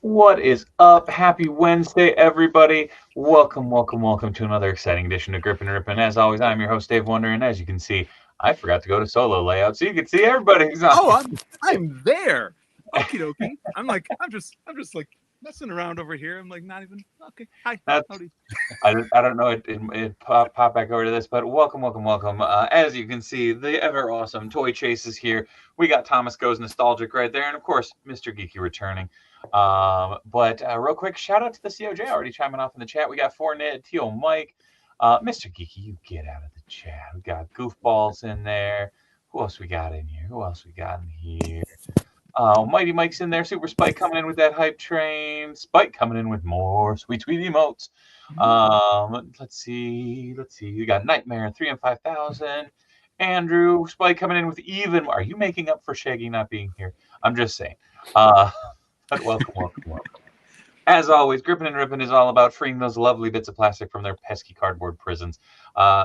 What is up? Happy Wednesday, everybody. Welcome to another exciting edition of Grippin and Rippin. As always, I'm your host, Dave Wonder, and as you can see, I forgot to go to solo layout so you can see everybody who's on. Oh, I'm there. Okie dokie. I'm just like messing around over here. I'm like not even okay. Hi. That's, Howdy. I don't know, it pop back over to this, but welcome. As you can see, the ever awesome Toy Chase is here. We got Thomas Goes Nostalgic right there, and of course, Mr. Geeky returning. But real quick, shout out to the COJ already chiming off in the chat. We got Fortnite, Teal Mike, Mr. Geeky, you get out of the chat. We got Goofballs in there. Who else we got in here? Mighty Mike's in there. Super Spike coming in with that hype train. Spike coming in with more sweet emotes. Let's see. We got Nightmare 3 and 5,000. Andrew Spike coming in with even. Are you making up for Shaggy not being here? I'm just saying. But welcome. As always, Grippin and Rippin is all about freeing those lovely bits of plastic from their pesky cardboard prisons.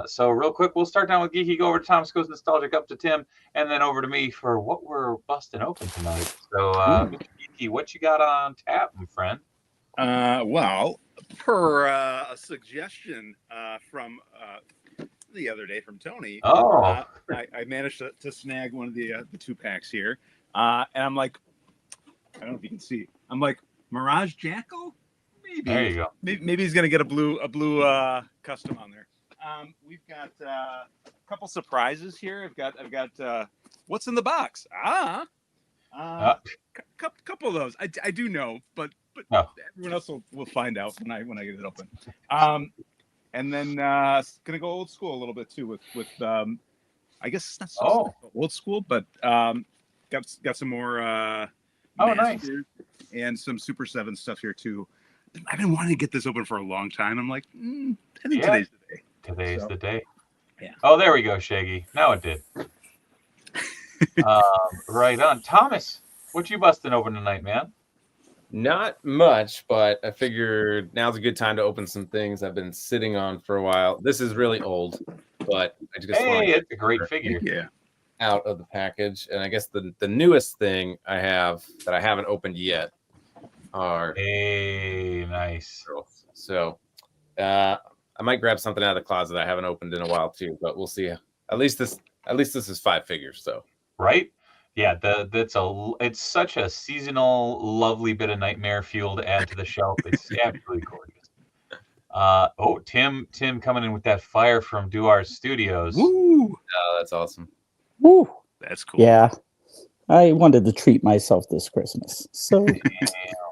So real quick, we'll start down with Geeky, go over to Thomas Goes Nostalgic, up to Tim, and then over to me for what we're busting open tonight. So, Mr. Geeky, what you got on tap, my friend? Well, per a suggestion from the other day from Tony, I managed to snag one of the 2-packs here, and I'm like, I don't know if you can see. I'm like, Mirage Jackal? Maybe. There you go. Maybe he's gonna get a blue custom on there. We've got a couple surprises here. I've got what's in the box? Couple of those. I do know, but everyone else will find out when I get it open. And then gonna go old school a little bit too with I guess it's not so old school, but got some more. Nice. And some Super 7 stuff here too. I've been wanting to get this open for a long time. I'm like, I think today's the day. Today's the day. Yeah. Oh, there we go, Shaggy. Now it did. Right on. Thomas, what you busting open tonight, man? Not much, but I figured now's a good time to open some things I've been sitting on for a while. This is really old, but I just it's a great figure. Yeah. Out of the package, and I guess the newest thing I have that I haven't opened yet are nice. So I might grab something out of the closet I haven't opened in a while too, but we'll see. At least this is 5 figures, so right. Yeah, it's such a seasonal, lovely bit of nightmare fuel to add to the shelf. It's absolutely gorgeous. Tim coming in with that fire from Duar Studios. Woo! Oh, that's awesome. Woo! That's cool. Yeah, I wanted to treat myself this Christmas, so a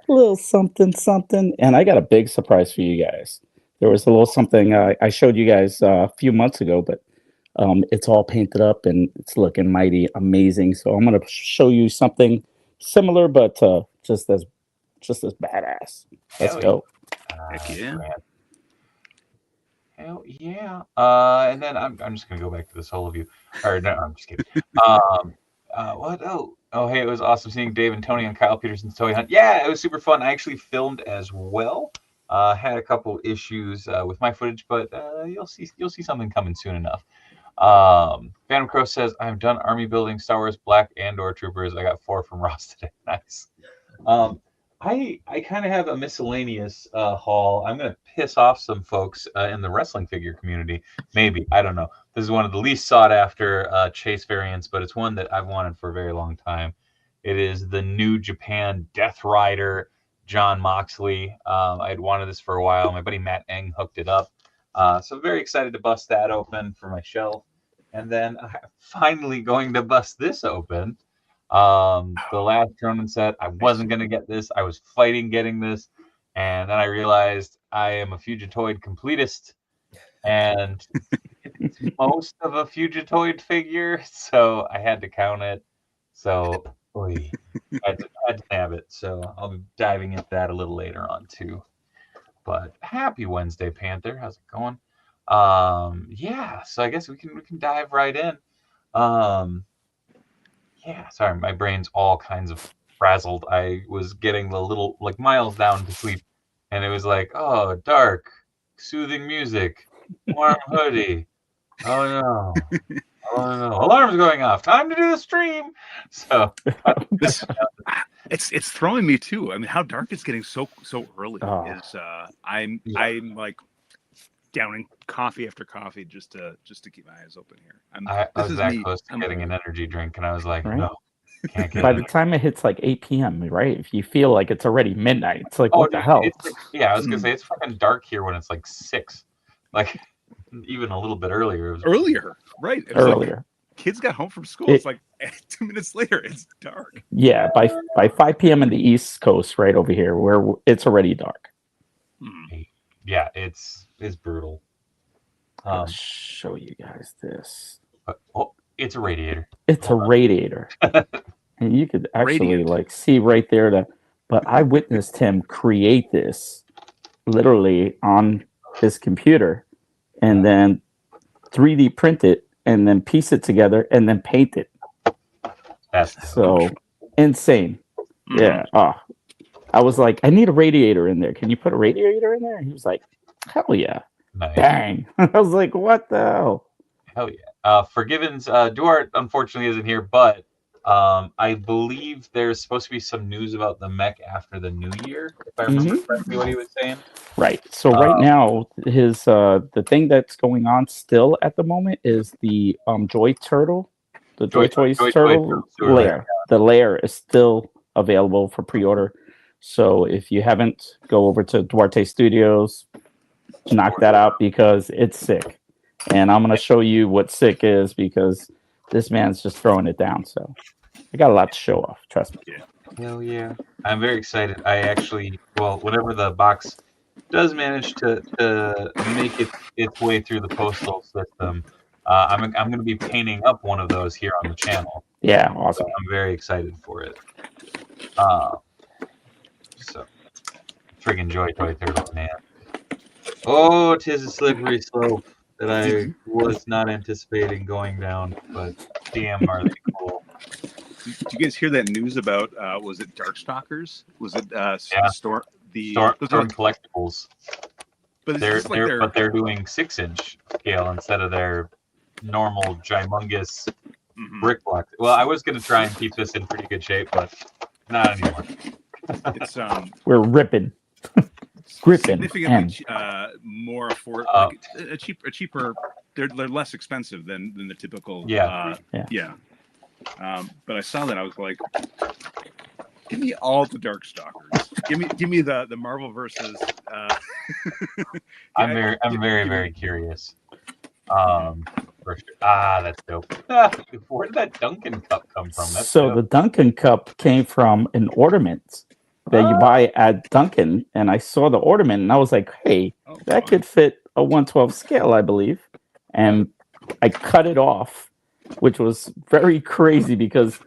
little something, and I got a big surprise for you guys. There was a little something I showed you guys a few months ago, but it's all painted up and it's looking mighty amazing. So I'm gonna show you something similar, but just as badass. Let's go. Heck yeah. Hell yeah. And then I'm just gonna go back to this whole of you. Or no, I'm just kidding. What? Hey, it was awesome seeing Dave and Tony on Kyle Peterson's Toy Hunt. Yeah, it was super fun. I actually filmed as well. Had a couple issues with my footage, but you'll see something coming soon enough. Phantom Crow says, I'm done army building Star Wars Black Andor Troopers. I got 4 from Ross today. Nice. I kind of have a miscellaneous haul. I'm going to piss off some folks in the wrestling figure community. Maybe. I don't know. This is one of the least sought after Chase variants, but it's one that I've wanted for a very long time. It is the New Japan Death Rider John Moxley. I had wanted this for a while. My buddy Matt Eng hooked it up. So very excited to bust that open for my shelf. And then I'm finally going to bust this open. The last Cronin set, I wasn't going to get this. I was fighting getting this. And then I realized I am a Fugitoid completist. And it's most of a Fugitoid figure. So I had to count it. So I had to nab it. So I'll be diving into that a little later on too. But happy Wednesday, Panther. How's it going? Yeah, so I guess we can dive right in. Yeah, sorry, my brain's all kinds of frazzled. I was getting the little miles down to sleep, and it was like, oh, dark, soothing music, warm hoodie. Oh no. Alarm's going off. Time to do the stream. So It's throwing me too. I mean, how dark it's getting so early is I'm like downing coffee after coffee just to keep my eyes open here. I was that close to getting an energy drink, and I was like, no, can't get By it. the time it hits like 8 p.m., right? If you feel like it's already midnight, it's like, what the hell? It's like, I was gonna say it's fucking dark here when it's like 6, like even a little bit earlier. Earlier, right? It was earlier. Like, kids got home from school. It's like 2 minutes later. It's dark. Yeah, by 5 p.m. in the East Coast, right over here, where it's already dark. Yeah, it's brutal. I'll show you guys this. It's a radiator. It's a radiator, and you could actually like see right there but I witnessed him create this literally on his computer, and then 3D print it, and then piece it together, and then paint it. That's so insane. Yeah. I was like, I need a radiator in there. Can you put a radiator in there? And he was like, hell yeah. Nice. Bang. I was like, what the hell? Hell yeah. Forgiven's Duarte unfortunately isn't here, but I believe there's supposed to be some news about the mech after the new year, if I remember correctly what he was saying. Right. So right now, his the thing that's going on still at the moment is the Joy Turtle, the Joy Toys Turtle layer. The layer is still available for pre-order. So if you haven't, go over to Duarte Studios, knock that out because it's sick. And I'm gonna show you what sick is because this man's just throwing it down. So I got a lot to show off. Trust me. Hell yeah. I'm very excited. I actually, whenever the box does manage to make its way through the postal system, I'm going to be painting up one of those here on the channel. Yeah, awesome. So I'm very excited for it. So, friggin' Joy Toy Turtle, man. Oh, 'tis a slippery slope that I was not anticipating going down, but damn, are they cool. Did you guys hear that news about was it Darkstalkers? Was it Storm Collectibles? But they're doing 6-inch scale instead of their normal humongous brick block. Well, I was gonna try and keep this in pretty good shape, but not anymore. It's we're ripping. Grippin significantly more affordable, like a cheaper. They're less expensive than the typical. But I saw that I was like, give me all the Darkstalkers. Give me the Marvel versus. I'm very curious. For sure. That's dope. Where did that Duncan cup come from? That's so dope. The Duncan cup came from an ornament that you buy at Duncan, and I saw the ornament and I was like, hey, that could fit a 1/12 scale, I believe. And I cut it off, which was very crazy because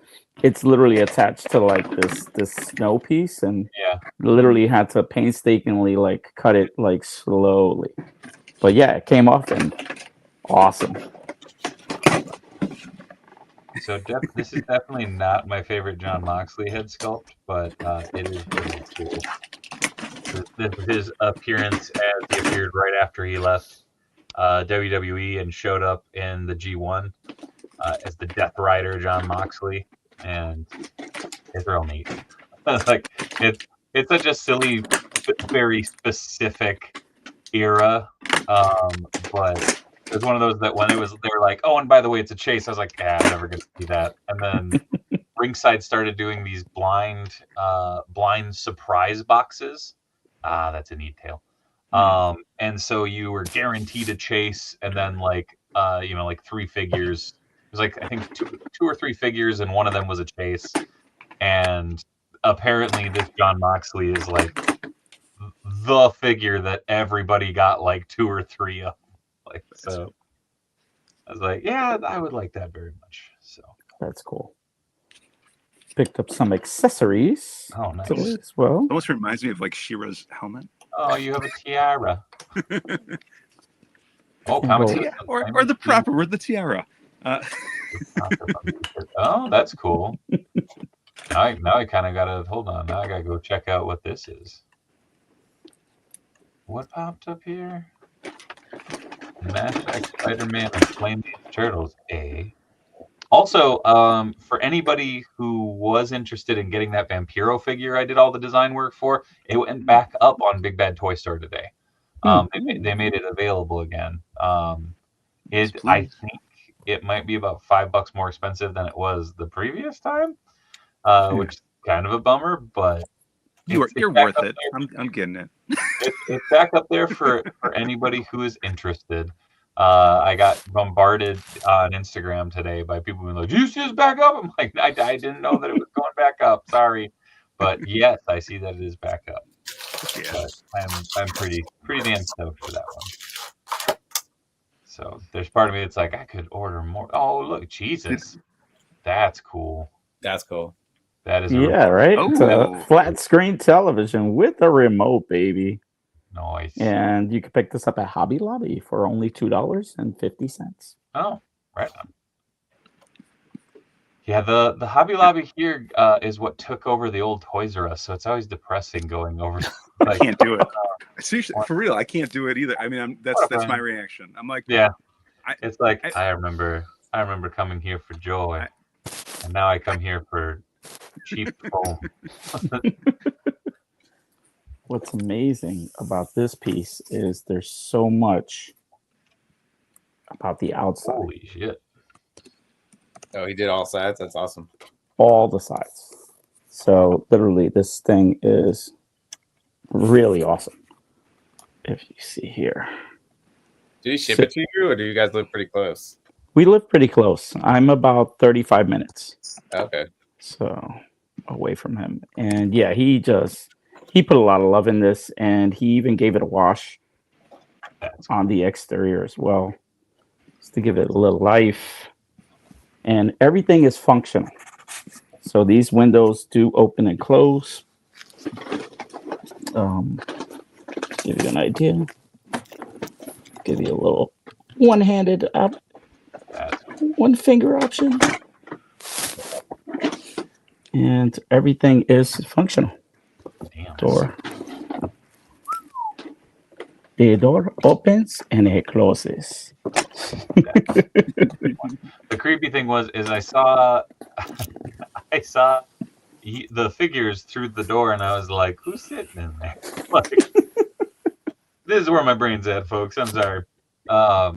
it's literally attached to like this snow piece, and literally had to painstakingly like cut it like slowly. But yeah, it came off and awesome. So this is definitely not my favorite John Moxley head sculpt, but it is really cool. This is his appearance as he appeared right after he left WWE and showed up in the G1 as the Death Rider John Moxley, and it's real neat. Like it's such a silly, very specific era, but. It was one of those that when they were like, oh, and by the way, it's a chase. I was like, I'm never gonna see that. And then Ringside started doing these blind surprise boxes. That's a neat tale. And so you were guaranteed a chase, and then like 3 figures. It was like I think two or 3 figures, and one of them was a chase. And apparently, this John Moxley is like the figure that everybody got like 2 or 3 of. Like, so I was like, yeah, I would like that very much. So that's cool. Picked up some accessories. Oh, nice. As well. It almost reminds me of like She-Ra's helmet. Oh, you have a tiara. or the proper with the tiara. Oh, that's cool. Now I kind of gotta hold on. Now I gotta go check out what this is. What popped up here? Mass Effect Spider-Man and Flame Turtles, Also, for anybody who was interested in getting that Vampiro figure I did all the design work for, it went back up on Big Bad Toy Store today. They made it available again. I think it might be about $5 more expensive than it was the previous time, which is kind of a bummer, but you're worth it. I'm getting it. It's back up there for anybody who is interested. I got bombarded on Instagram today by people being like, "Do you see this back up?" I'm like, I didn't know that it was going back up. Sorry, but yes, I see that it is back up. Yeah. But I'm pretty damn stoked for that one. So there's part of me that's like, I could order more. Oh, look, Jesus, that's cool. That's cool. That is right. It's a flat screen television with a remote, baby. Nice. And you can pick this up at Hobby Lobby for only $2.50. Oh, right on. Yeah, the Hobby Lobby here is what took over the old Toys R Us, so it's always depressing going over. I can't do it. Seriously, for real, I can't do it either. I mean, that's my reaction. I'm like, yeah, it's like I remember coming here for joy, and now I come here for cheap foam. What's amazing about this piece is there's so much about the outside. Holy shit. Oh, he did all sides? That's awesome. All the sides. So literally this thing is really awesome. If you see here. Do he ship it to you, or do you guys live pretty close? We live pretty close. I'm about 35 minutes. Okay. So away from him. And yeah, he put a lot of love in this, and he even gave it a wash on the exterior as well, just to give it a little life. And everything is functional. So these windows do open and close. Give you an idea. Give you a little one-handed up, one finger option. And everything is functional. Door. The door opens and it closes. The creepy thing is I saw the figures through the door, and I was like, "Who's sitting in there?" Like, this is where my brain's at, folks. I'm sorry. But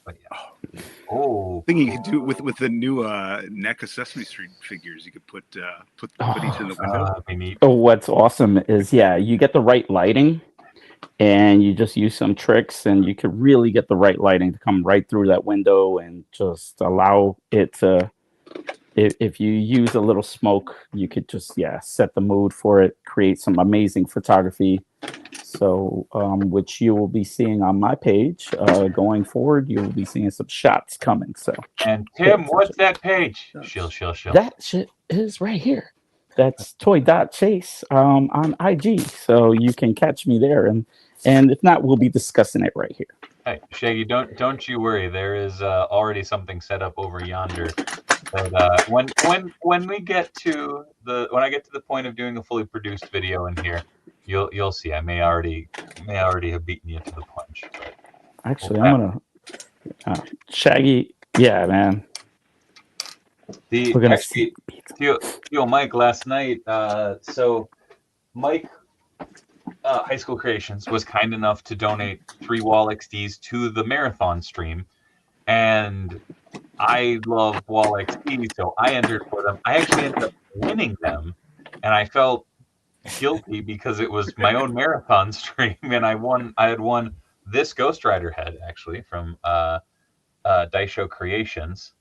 yeah. Oh, I think you could do it with the new NECA Sesame Street figures. You could put each in the window. Oh, what's awesome is you get the right lighting, and you just use some tricks, and you could really get the right lighting to come right through that window and just allow it to. If you use a little smoke, you could just set the mood for it, create some amazing photography. So, which you will be seeing on my page going forward. You will be seeing some shots coming. So, and Tim, what's that page? Shill. That shit is right here. That's toy.chase on IG. So you can catch me there, and if not, we'll be discussing it right here. Hey, Shaggy, don't you worry. There is already something set up over yonder. But when I get to the point of doing a fully produced video in here, you'll see. I may already have beaten you to the punch. But actually, I'm gonna Shaggy. Yeah, man. Mike last night. So Mike, High School Creations, was kind enough to donate 3 Wall XDs to the marathon stream, and I love Wall XD, so I entered for them. I actually ended up winning them, and I felt guilty because it was my own marathon stream, and I had won this Ghost Rider head actually from Daisho Creations,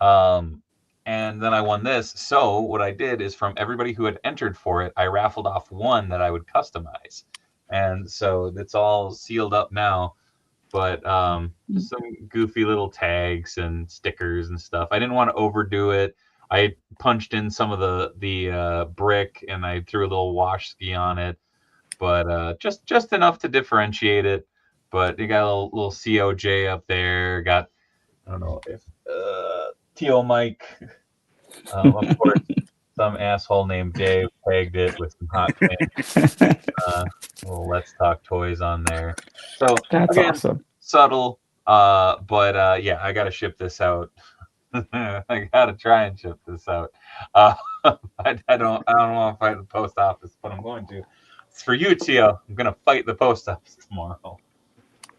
and then I won this. So what I did is, from everybody who had entered for it, I raffled off one that I would customize, and so it's all sealed up now. But some goofy little tags and stickers and stuff. I didn't want to overdo it. I punched in some of the brick, and I threw a little wash ski on it, but just enough to differentiate it. But you got a little COJ up there. Got, I don't know if T.O. Mike, of course, some asshole named Dave tagged it with some hot pink. Little Let's Talk Toys on there. So that's awesome. Subtle, but I got to ship this out I gotta try and ship this out. I don't want to fight the post office, but I'm going to. It's for you, Tio. I'm gonna fight the post office tomorrow.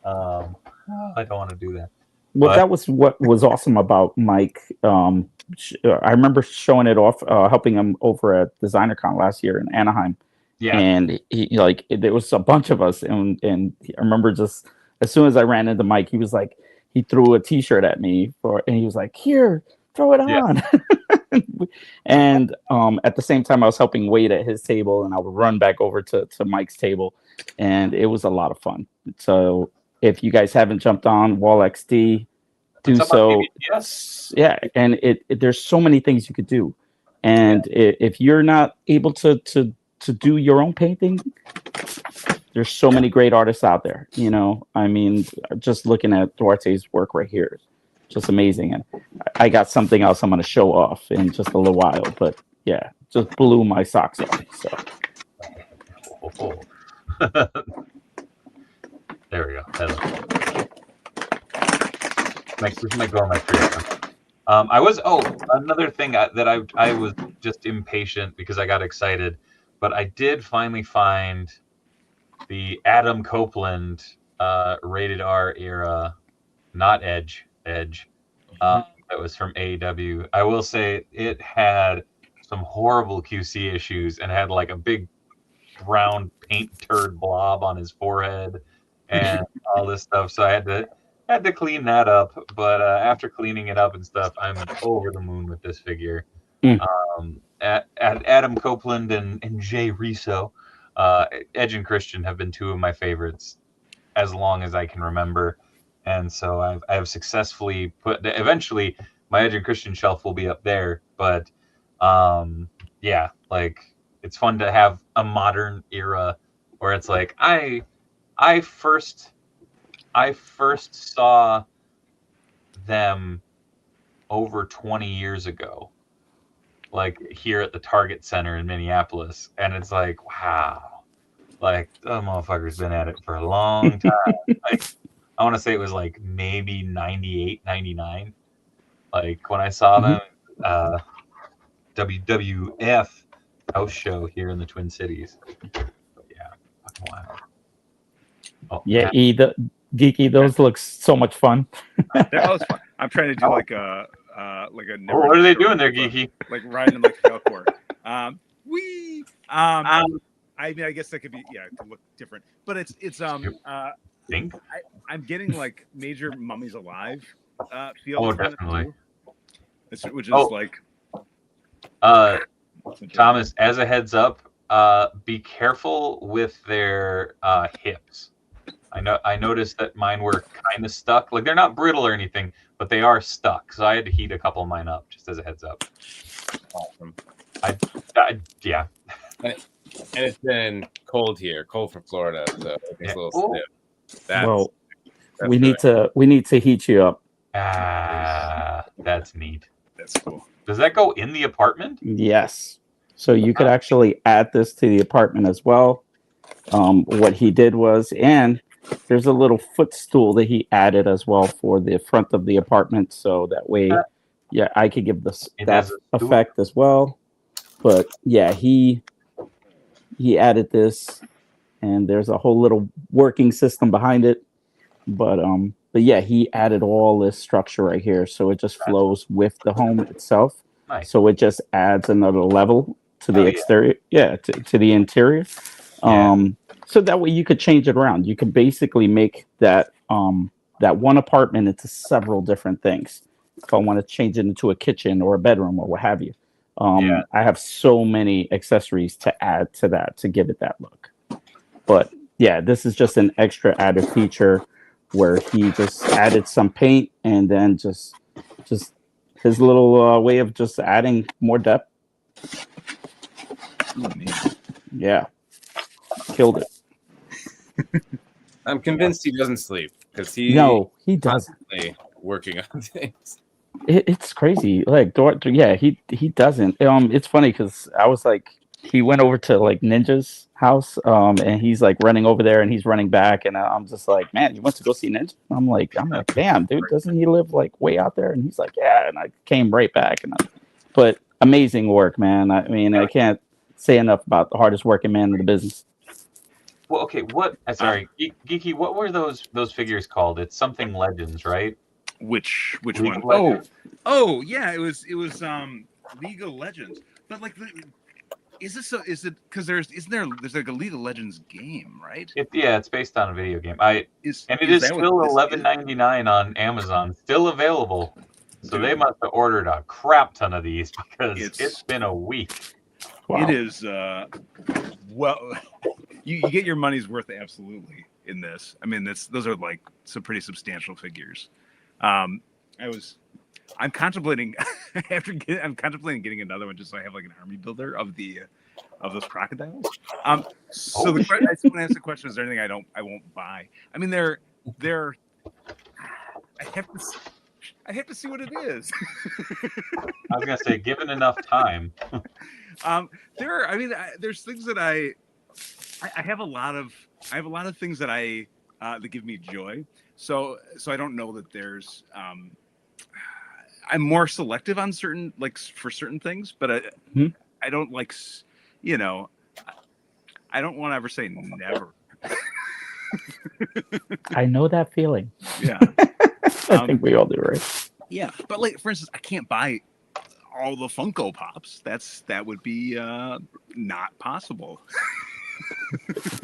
I don't want to do that. Well, But that was what was awesome about Mike. I remember showing it off, helping him over at DesignerCon last year in Anaheim. yeah, And he like there was a bunch of us, and I remember just as soon as I ran into Mike, he was like, he threw a T-shirt at me and he was like, "Here, throw it yeah. on." And at the same time, I was helping wait at his table, and I would run back over to Mike's table, and it was a lot of fun. So if you guys haven't jumped on Wall XD, do so. Yes. Yeah, and there's so many things you could do, and if you're not able to do your own painting, there's so many great artists out there. You know, I mean, just looking at Duarte's work right here, just amazing. And I got something else I'm going to show off in just a little while, but yeah, just blew my socks off. So. There we go. Hello. This might go on my tree. I was another thing that I was just impatient because I got excited, but I did finally find the Adam Copeland rated R era, not Edge. That was from AEW. I will say it had some horrible QC issues and had like a big brown paint turd blob on his forehead and all this stuff. So I had to clean that up. But after cleaning it up and stuff, I'm over the moon with this figure. At Adam Copeland and Jay Riso, Edge and Christian have been two of my favorites as long as I can remember. And so I have successfully eventually my Edge and Christian shelf will be up there. But yeah, like it's fun to have a modern era where it's like I first saw them over 20 years ago, like here at the Target Center in Minneapolis, and it's like, wow, like the motherfucker's been at it for a long time. Like I want to say it was like maybe 98, 99. Like when I saw them, WWF house show here in the Twin Cities. But yeah, fucking wild. Oh, yeah, Geeky, those look so much fun. That was fun. I'm trying to do like a what are they doing there, Geeky? Like riding like Falcor. I mean, I guess that could be it could look different, but it's I'm getting like major Mummies Alive feel. Oh, definitely. Which is like. Thomas, as a heads up, be careful with their hips. I noticed that mine were kind of stuck. Like they're not brittle or anything, but they are stuck. So I had to heat a couple of mine up, just as a heads up. Awesome. Yeah. And it's been cold here, cold for Florida, so it's a little stiff. We need to heat you up. That's neat. That's cool. Does that go in the apartment? Yes. So you could actually add this to the apartment as well. What he did was, and there's a little footstool that he added as well for the front of the apartment. So that way, I could give that effect as well. But yeah, he added this, and there's a whole little working system behind it. But yeah, he added all this structure right here, so it just flows with the home itself. Nice. So it just adds another level to the exterior, to the interior. So that way you could change it around. You could basically make that one apartment into several different things. If I want to change it into a kitchen or a bedroom or what have you. I have so many accessories to add to that to give it that look. But yeah, this is just an extra added feature where he just added some paint and then just his little way of just adding more depth. Yeah, killed it. I'm convinced he doesn't sleep because he doesn't. Constantly working on things. It's crazy. Like he doesn't. It's funny because I was like, he went over to like Ninja's house, and he's like running over there and he's running back, and I'm just like, man, you went to go see Ninja? I'm like, damn, dude, doesn't he live like way out there? And he's like, yeah, and I came right back, but amazing work, man. I mean, I can't say enough about the hardest working man in the business. Well, okay, sorry, Geeky, what were those figures called? It's something Legends, right? Which League one? Oh, yeah, it was League of Legends. But like, is it because there's like a League of Legends game, right? It's based on a video game. It is still $11.99 on Amazon, still available. So they must have ordered a crap ton of these because it's been a week. Wow. It is well, you get your money's worth absolutely in this. I mean, those are like some pretty substantial figures. I'm contemplating getting another one just so I have like an army builder of those crocodiles. So I just want to ask the question: is there anything I won't buy? I mean, they're I have to see what it is. I was gonna say, given enough time. There's things that I have a lot of things that that give me joy. So I don't know that there's I'm more selective on certain for certain things, but I don't like, I don't want to ever say never. I know that feeling. Yeah. I think we all do, right? Yeah, but like for instance, I can't buy all the Funko Pops. That would be not possible.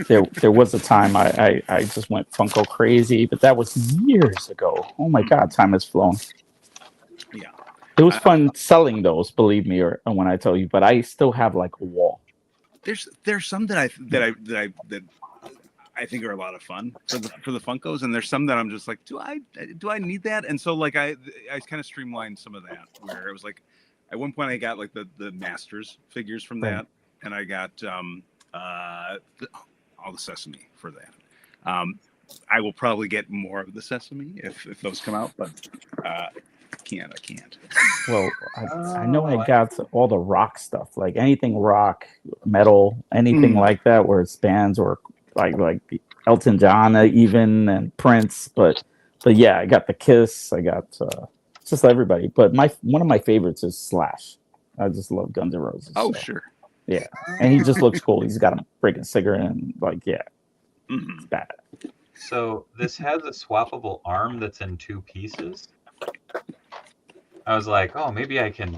There was a time I just went Funko crazy, but that was years ago. Oh my God, time has flown. Yeah, it was fun selling those, believe me, or when I tell you. But I still have like a wall. There's some that I think are a lot of fun for the Funkos, and there's some that I'm just like, do I need that? And so like I kind of streamlined some of that, where it was like at one point I got like the Masters figures from that, and I got all the Sesame for that. I will probably get more of the Sesame if those come out, but I can't. Well, I know I got all the rock stuff, like anything rock, metal, anything like that, where it's bands or like Elton John even, and Prince. But yeah, I got the Kiss. I got just everybody. But one of my favorites is Slash. I just love Guns N' Roses. Oh, so. Sure. Yeah, and he just looks cool. He's got a freaking cigarette and it's bad. So this has a swappable arm that's in two pieces. I was like, oh, maybe I can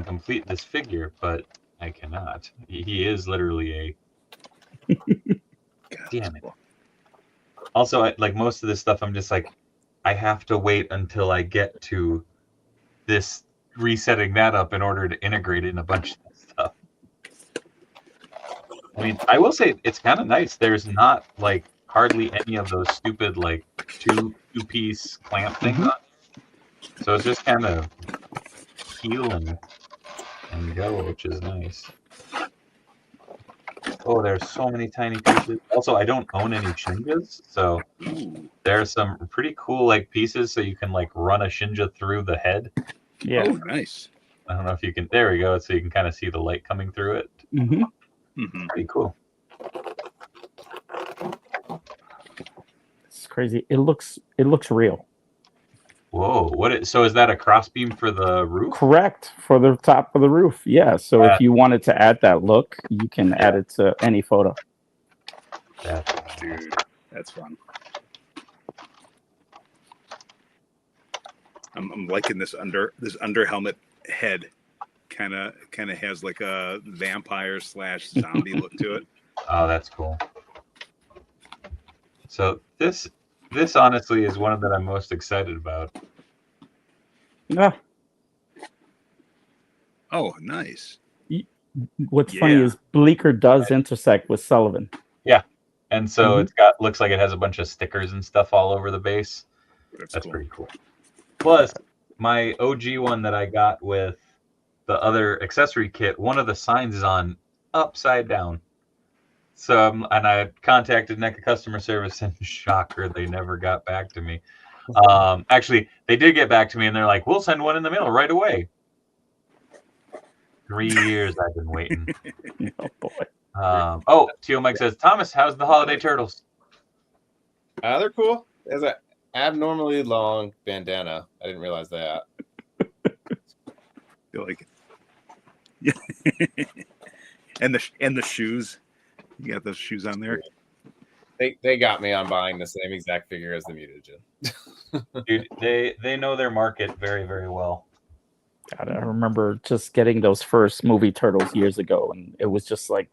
complete this figure, but I cannot. He is literally a. Damn it. Also, like most of this stuff, I'm just like, I have to wait until I get to this resetting that up in order to integrate in a bunch of stuff. I mean, I will say it's kind of nice. There's not like hardly any of those stupid like two-piece clamp things on. So it's just kind of heel and go, which is nice. Oh, there's so many tiny pieces. Also, I don't own any Shinjas, so there's some pretty cool like pieces so you can like run a Shinja through the head. Yeah. Oh, nice. I don't know if you can. There we go. So you can kind of see the light coming through it. Pretty cool. It's crazy. It looks real. Whoa! So is that a crossbeam for the roof? Correct, for the top of the roof. Yeah. So if you wanted to add that look, you can add it to any photo. Dude, that's fun. I'm liking this under helmet head. Kind of has like a vampire / zombie look to it. Oh, that's cool. So this honestly is one that I'm most excited about. Yeah. Oh, nice. What's funny is Bleecker does intersect with Sullivan. Yeah. And so looks like it has a bunch of stickers and stuff all over the base. That's cool. Pretty cool. Plus, my OG one that I got with the other accessory kit, one of the signs is on upside down. So I contacted NECA customer service, and shocker, they never got back to me. Actually, they did get back to me, and they're like, "We'll send one in the mail right away." 3 years I've been waiting. Oh boy. Tio Mike says, Thomas, how's the holiday turtles? They're cool. There's an abnormally long bandana. I didn't realize that. Feel like it. and the shoes. You got those shoes on there. They got me on buying the same exact figure as the mutagen. Dude, they know their market very, very well. God, I remember just getting those first movie Turtles years ago, and it was just like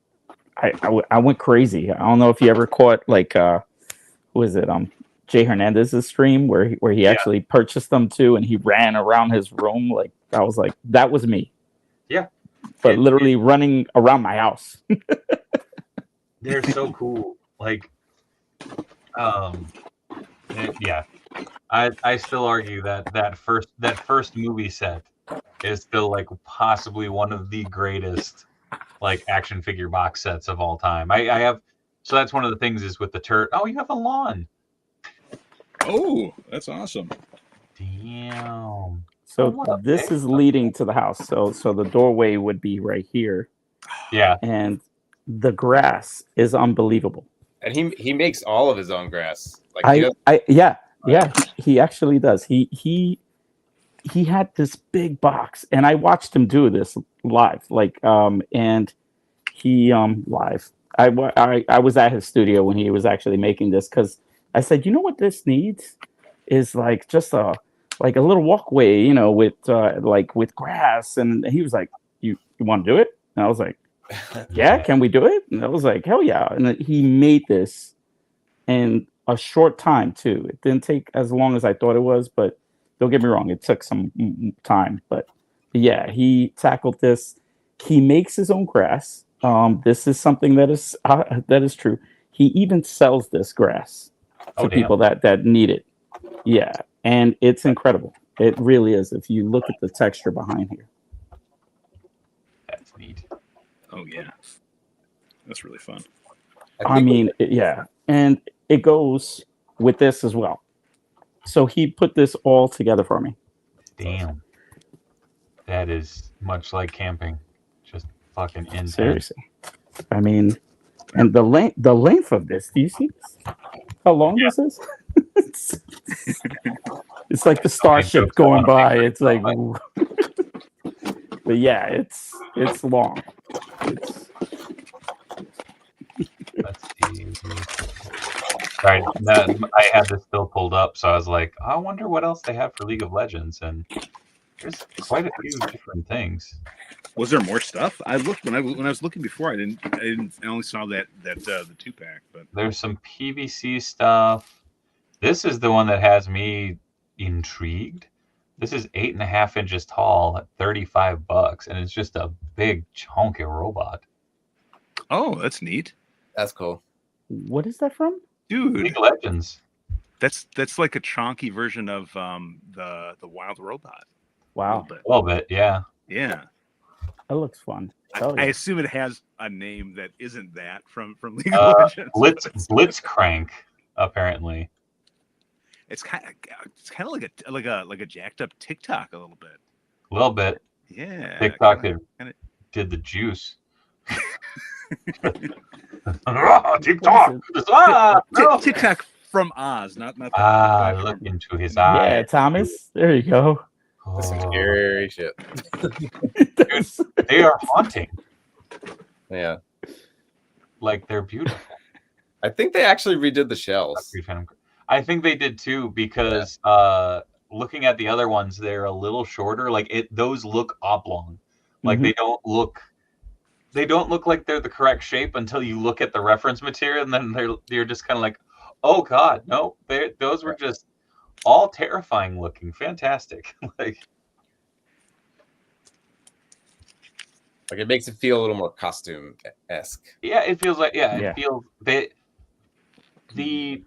I went crazy. I don't know if you ever caught like who is it? Jay Hernandez's stream where he actually purchased them too, and he ran around his room. Like I was like, that was me. Yeah, but literally running around my house. They're so cool. Like, yeah. I still argue that first movie set is still like possibly one of the greatest like action figure box sets of all time. I have, so that's one of the things is with the turret. Oh, you have a lawn. Oh, that's awesome. Damn. So this is leading to the house. So the doorway would be right here. Yeah. And the grass is unbelievable. And he makes all of his own grass. Like he actually does. He had this big box, and I watched him do this live. And he live. I was at his studio when he was actually making this, because I said, you know what this needs is like just a little walkway, you know, with grass. And he was like, you want to do it? And I was like, yeah, can we do it? And I was like, hell yeah. And he made this in a short time too. It didn't take as long as I thought it was, but don't get me wrong, it took some time. But yeah, he tackled this. He makes his own grass. This is something that is true. He even sells this grass to people that need it. Yeah, and it's incredible. It really is. If you look at the texture behind here. That's neat. Oh yeah, that's really fun. I mean, and it goes with this as well. So he put this all together for me. Damn, that is much like camping, just fucking intense. Seriously, I mean, and the length of this. Do you see this? How long this is? It's like the starship going by. It's like, but yeah, it's long. Let's see. Right, I had this still pulled up, so I was like, I wonder what else they have for League of Legends, and there's quite a few different things. Was there more stuff? I looked when I was looking before. I only saw that the 2-pack. But there's some PVC stuff. This is the one that has me intrigued. This is 8.5 inches tall at $35, and it's just a big chunky robot. Oh, that's neat. That's cool. What is that from? Dude, League of Legends. That's like a chonky version of the Wild Robot. Wow. A little bit, yeah. Yeah. That looks fun. I assume it has a name that isn't that from League of Legends. Blitzcrank, apparently. It's kind of like a jacked up TikTok a little bit. A little bit. Yeah. TikTok did the juice. TikTok. TikTok from Oz, not look into his eye. Yeah, Thomas. There you go. That's some scary shit. Dude, they are haunting. Yeah. Like, they're beautiful. I think they actually redid the shells. I think they did too, because looking at the other ones, they're a little shorter. Like those look oblong. Like they don't look like they're the correct shape until you look at the reference material, and then you're just kind of like, oh god, no, those were just all terrifying looking, fantastic. Like it makes it feel a little more costume-esque. Yeah, it feels like it feels the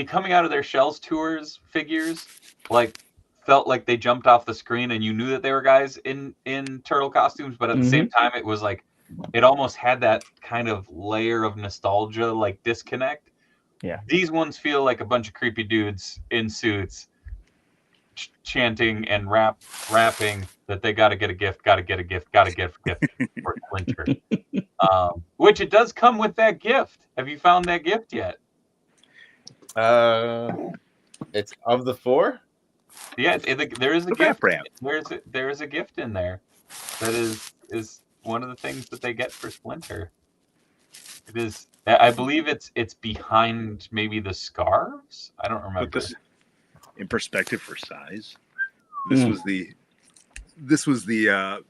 coming out of their shells tours figures like felt like they jumped off the screen and you knew that they were guys in turtle costumes, but at the same time it was like it almost had that kind of layer of nostalgia, like disconnect. Yeah. These ones feel like a bunch of creepy dudes in suits chanting and rapping that they got to get a gift, got to get a gift, got to get a gift for Splinter. Which it does come with that gift. Have you found that gift yet? It's of the 4. Yeah, there is a gift. There is a gift in there that is one of the things that they get for Splinter. It is. I believe it's behind maybe the scarves. I don't remember. Put this in perspective for size. This was the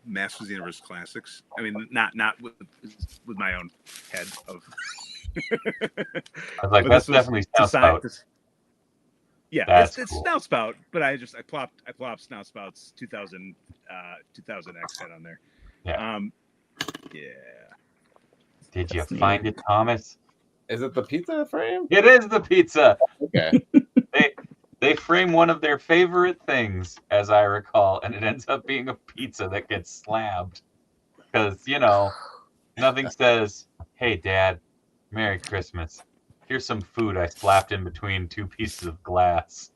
Masters of the Universe Classics. I mean, not with my own head of. I was like, that's definitely Snout Spout. Yeah, it's cool. Snout Spout, but I plopped Snout Spout's 2000 X head on there. Yeah. Yeah. Did you find it, Thomas? Is it the pizza frame? It is the pizza. Okay. They frame one of their favorite things, as I recall, and it ends up being a pizza that gets slabbed. Because, nothing says, "Hey, Dad, Merry Christmas. Here's some food I slapped in between 2 pieces of glass."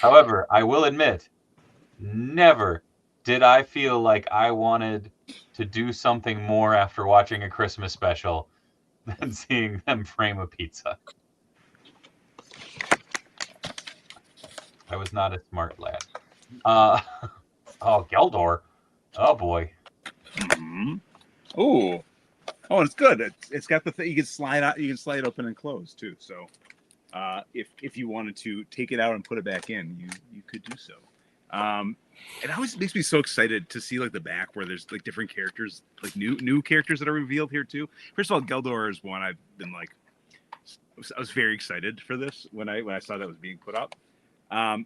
However, I will admit, never did I feel like I wanted to do something more after watching a Christmas special than seeing them frame a pizza. I was not a smart lad. Oh, Geldor. Oh boy. Mm-hmm. Oh, it's good. It's got the thing you can slide out. You can slide open and close too. So, if you wanted to take it out and put it back in, you could do so. It always makes me so excited to see like the back where there's like different characters, like new characters that are revealed here too. First of all, Geldor is one I've been like, I was very excited for this when I saw that was being put up. And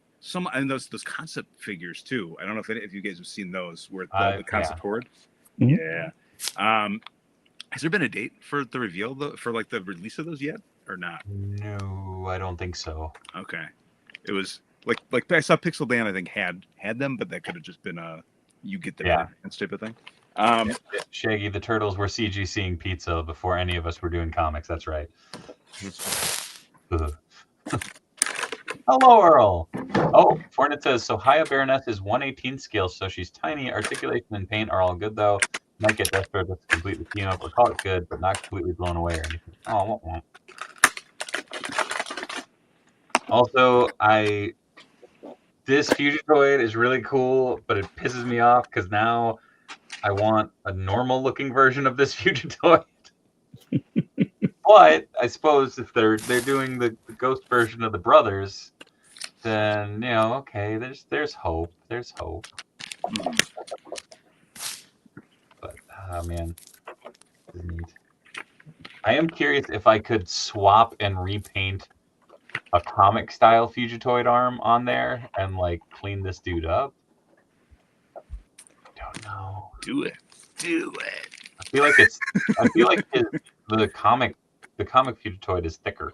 those concept figures too. I don't know if you guys have seen those where the concept horde. Mm-hmm. Yeah. Has there been a date for the reveal for like the release of those yet or not? No, I don't think so. Okay. It was like I saw Pixel Dan, I think had them, but that could have just been you get the type of thing. Shaggy the Turtles were CGCing pizza before any of us were doing comics. That's right. Hello, Earl. Oh, Fortnite says, so Haya Baroness is 1/18 scale, so she's tiny. Articulation and paint are all good, though. Might get Death Stroke to completely team up or call it good, but not completely blown away or anything. Oh, won't. Also, this Fugitoid is really cool, but it pisses me off because now I want a normal-looking version of this Fugitoid. But I suppose if they're doing the ghost version of the brothers, then okay, there's hope. There's hope. But man, this is neat. I am curious if I could swap and repaint a comic style Fugitoid arm on there and like clean this dude up. Don't know. Do it. I feel like the comic Fugitoid is thicker.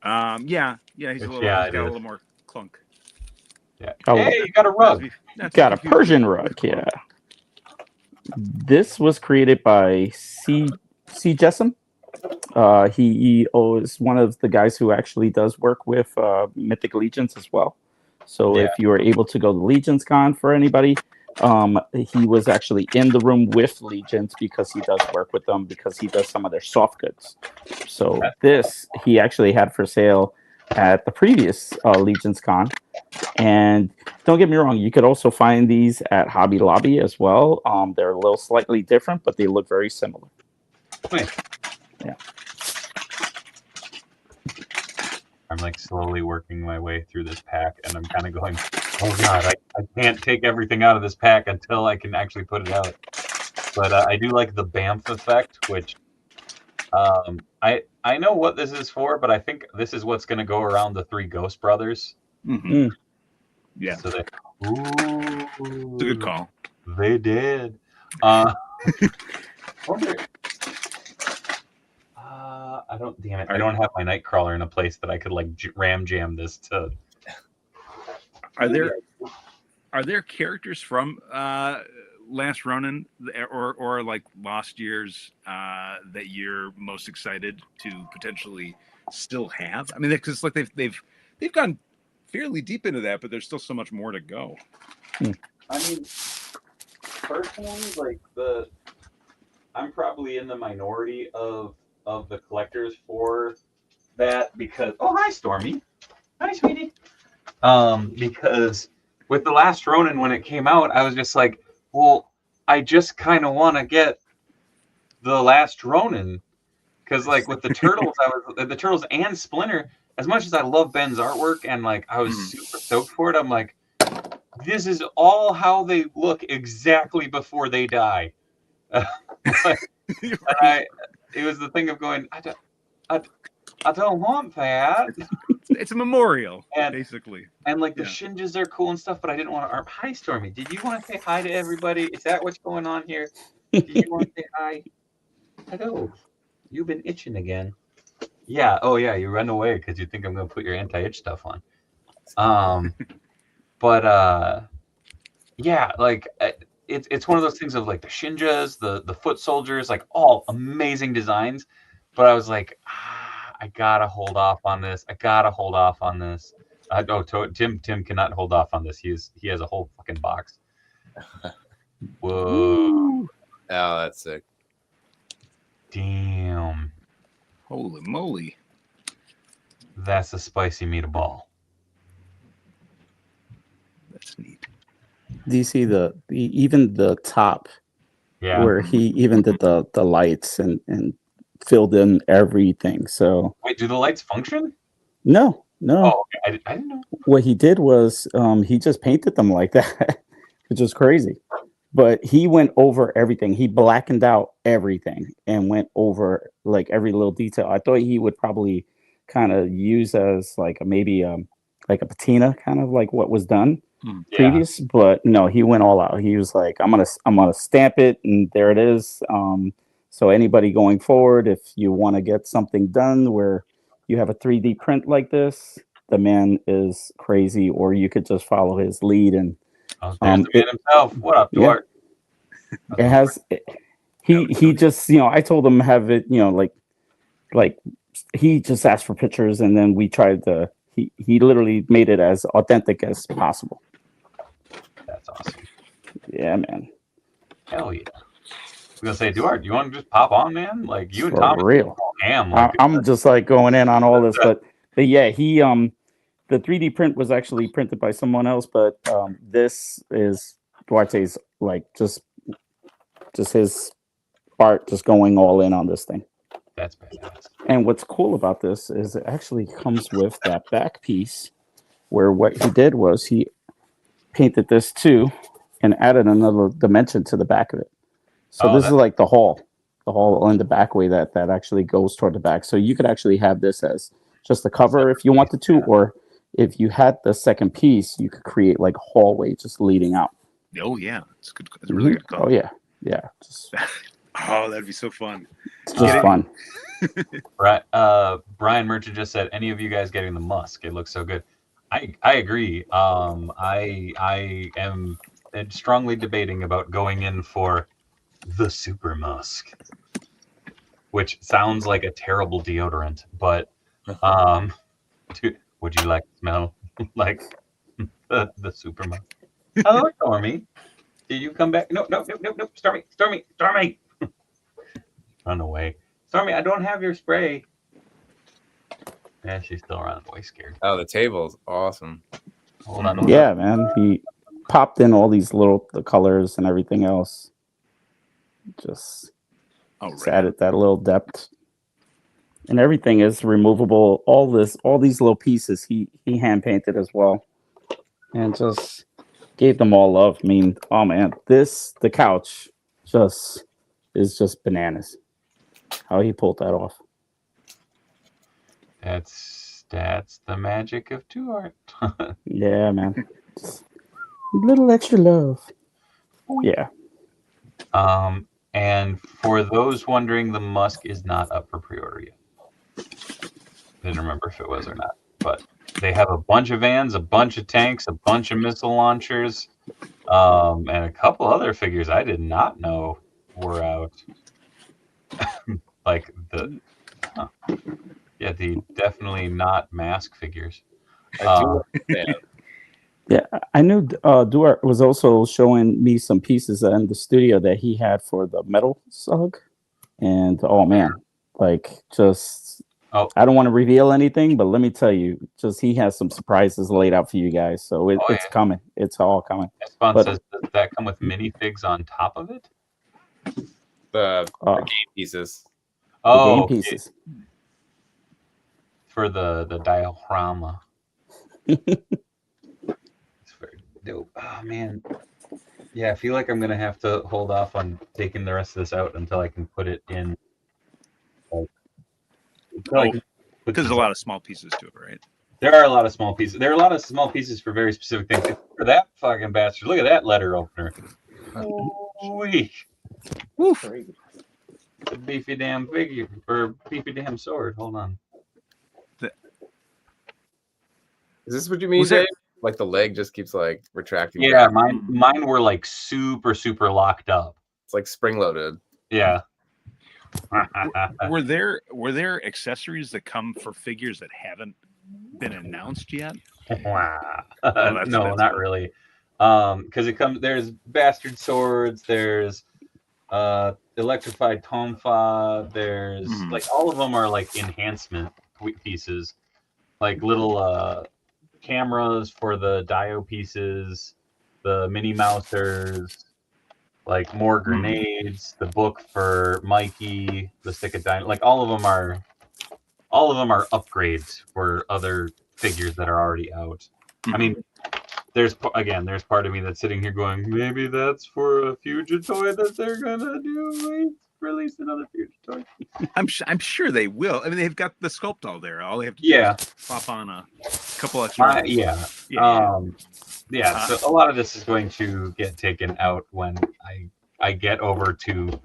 Yeah, he's got a little more clunk. Yeah. Oh, hey, you got a rug. Got a Persian rug, yeah. This was created by C. Jessam. He is one of the guys who actually does work with Mythic Legions as well. So if you were able to go to Legions Con for anybody, he was actually in the room with Legions because he does work with them because he does some of their soft goods. So this he actually had for sale at the previous Legions Con. And don't get me wrong, you could also find these at Hobby Lobby as well. They're a little slightly different, but they look very similar. Nice. Yeah. I'm like slowly working my way through this pack, and I'm kind of going, oh god, I can't take everything out of this pack until I can actually put it out. But I do like the Bamf effect, which I know what this is for, but I think this is what's going to go around the 3 Ghost Brothers. Mm-hmm. Yeah. So it's a good call. They did. Wonder. I don't. Damn it! I don't have my Nightcrawler in a place that I could like ram jam this to. Are there characters from Last Ronin or like Lost Years that you're most excited to potentially still have? I mean, because like they've gone fairly deep into that, but there's still so much more to go. I mean, personally, like I'm probably in the minority of the collectors for that because hi Stormy, hi sweetie. Because with The Last Ronin when it came out, I was just like, well, I just kind of want to get The Last Ronin because like with the Turtles, the Turtles and Splinter. As much as I love Ben's artwork and like I was super stoked for it, I'm like, this is all how they look exactly before they die. It was the thing of going, I don't want that. It's a memorial, basically. And like the shinjas are cool and stuff, but I didn't want to. Hi, Stormy. Did you want to say hi to everybody? Is that what's going on here? Did you want to say hi? Hello. You've been itching again. Yeah. Oh yeah. You run away because you think I'm going to put your anti-itch stuff on. But yeah, like it's one of those things of like the shinjas, the foot soldiers, like all amazing designs. But I was like, I gotta hold off on this. Tim cannot hold off on this. He has a whole fucking box. Whoa! Oh, that's sick. Damn! Holy moly! That's a spicy meatball. That's neat. Do you see even the top? Yeah. Where he even did the lights and filled in everything. So wait, do the lights function? No. Oh, okay. I didn't know. What he did was he just painted them like that, which is crazy. But he went over everything. He blackened out everything and went over like every little detail. I thought he would probably kind of use as like maybe like a patina, kind of like what was done previous. But no, he went all out. He was like, I'm gonna stamp it, and there it is. So anybody going forward, if you want to get something done where you have a 3D print like this, the man is crazy. Or you could just follow his lead and there's the man himself. What up, Duarte? It has. He just I told him have it like he just asked for pictures, and then we tried to. He literally made it as authentic as possible. That's awesome. Yeah, man. Hell yeah. I was gonna say, Duarte, you want to just pop on, man? Like you and For Tommy, real. like, I'm just like going in on all this, but yeah, he the 3D print was actually printed by someone else, but this is Duarte's like just his art just going all in on this thing. That's badass. And what's cool about this is it actually comes with that back piece where what he did was he painted this too and added another dimension to the back of it. So this is like the hall in the back way that actually goes toward the back. So you could actually have this as just the cover if you wanted to, or if you had the second piece, you could create like a hallway just leading out. Oh yeah, it's good. It's a really good color. Oh yeah. Just, oh, that'd be so fun. It's just fun. Right. Brian Merchant just said, "Any of you guys getting the musk? It looks so good." I agree. I am strongly debating about going in for the Super Musk, which sounds like a terrible deodorant, but would you like to smell like the Super Musk? Hello, Stormy. Did you come back? No. Stormy. Run away. Stormy, I don't have your spray. Yeah, she's still running away scared. Oh, the table's awesome. Hold on. Yeah, man. He popped in all these the colors and everything else. Just added that little depth. And everything is removable. All these little pieces he hand painted as well. And just gave them all love. I mean, oh man, the couch is just bananas. How he pulled that off. That's the magic of Duarte. Yeah, man. Just a little extra love. Yeah. And for those wondering, the Musk is not up for pre-order yet. Didn't remember if it was or not, but they have a bunch of vans, a bunch of tanks, a bunch of missile launchers, and a couple other figures I did not know were out. Like the definitely not mask figures. I do understand. Yeah, I knew Duarte was also showing me some pieces in the studio that he had for the Metal Slug, and oh man, like just I don't want to reveal anything, but let me tell you, just he has some surprises laid out for you guys. So it's coming. It's all coming. Spawn says, does that come with minifigs on top of it? The game pieces. The game pieces. For the diorama. It's very dope. Oh man. Yeah, I feel like I'm gonna have to hold off on taking the rest of this out until I can put it in. Because there's a lot of small pieces to it, right? There are a lot of small pieces. There are a lot of small pieces for very specific things. For that fucking bastard, look at that letter opener. Holy. Woof. A beefy damn figure, or beefy damn sword. Hold on. Is this what you mean, Dave? Like the leg just keeps like retracting. Yeah, mine were like super locked up. It's like spring loaded. Yeah. Were there accessories that come for figures that haven't been announced yet? Wow. No, not really. Because there's bastard swords, there's electrified tonfa, there's like all of them are like enhancement pieces, like little cameras for the dio pieces, the mini mousers, like more grenades, the book for Mikey, the stick of dynamite. Like all of them are upgrades for other figures that are already out. I mean, there's part of me that's sitting here going, maybe that's for a future toy that they're gonna do. Release another future toy. I'm sure they will. I mean, they've got the sculpt all there. All they have to do is pop on a couple extra. So a lot of this is going to get taken out when I get over to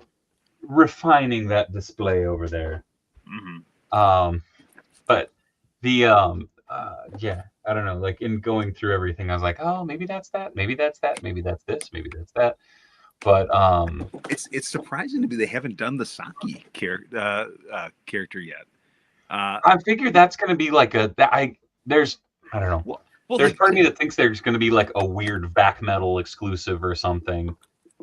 refining that display over there. But the I don't know. Like in going through everything, I was like, oh, maybe that's that. Maybe that's that. Maybe that's this. Maybe that's that. But it's surprising to me they haven't done the Saki character yet. I figure that's going to be like I don't know. Well, there's part of me that thinks there's going to be like a weird back metal exclusive or something.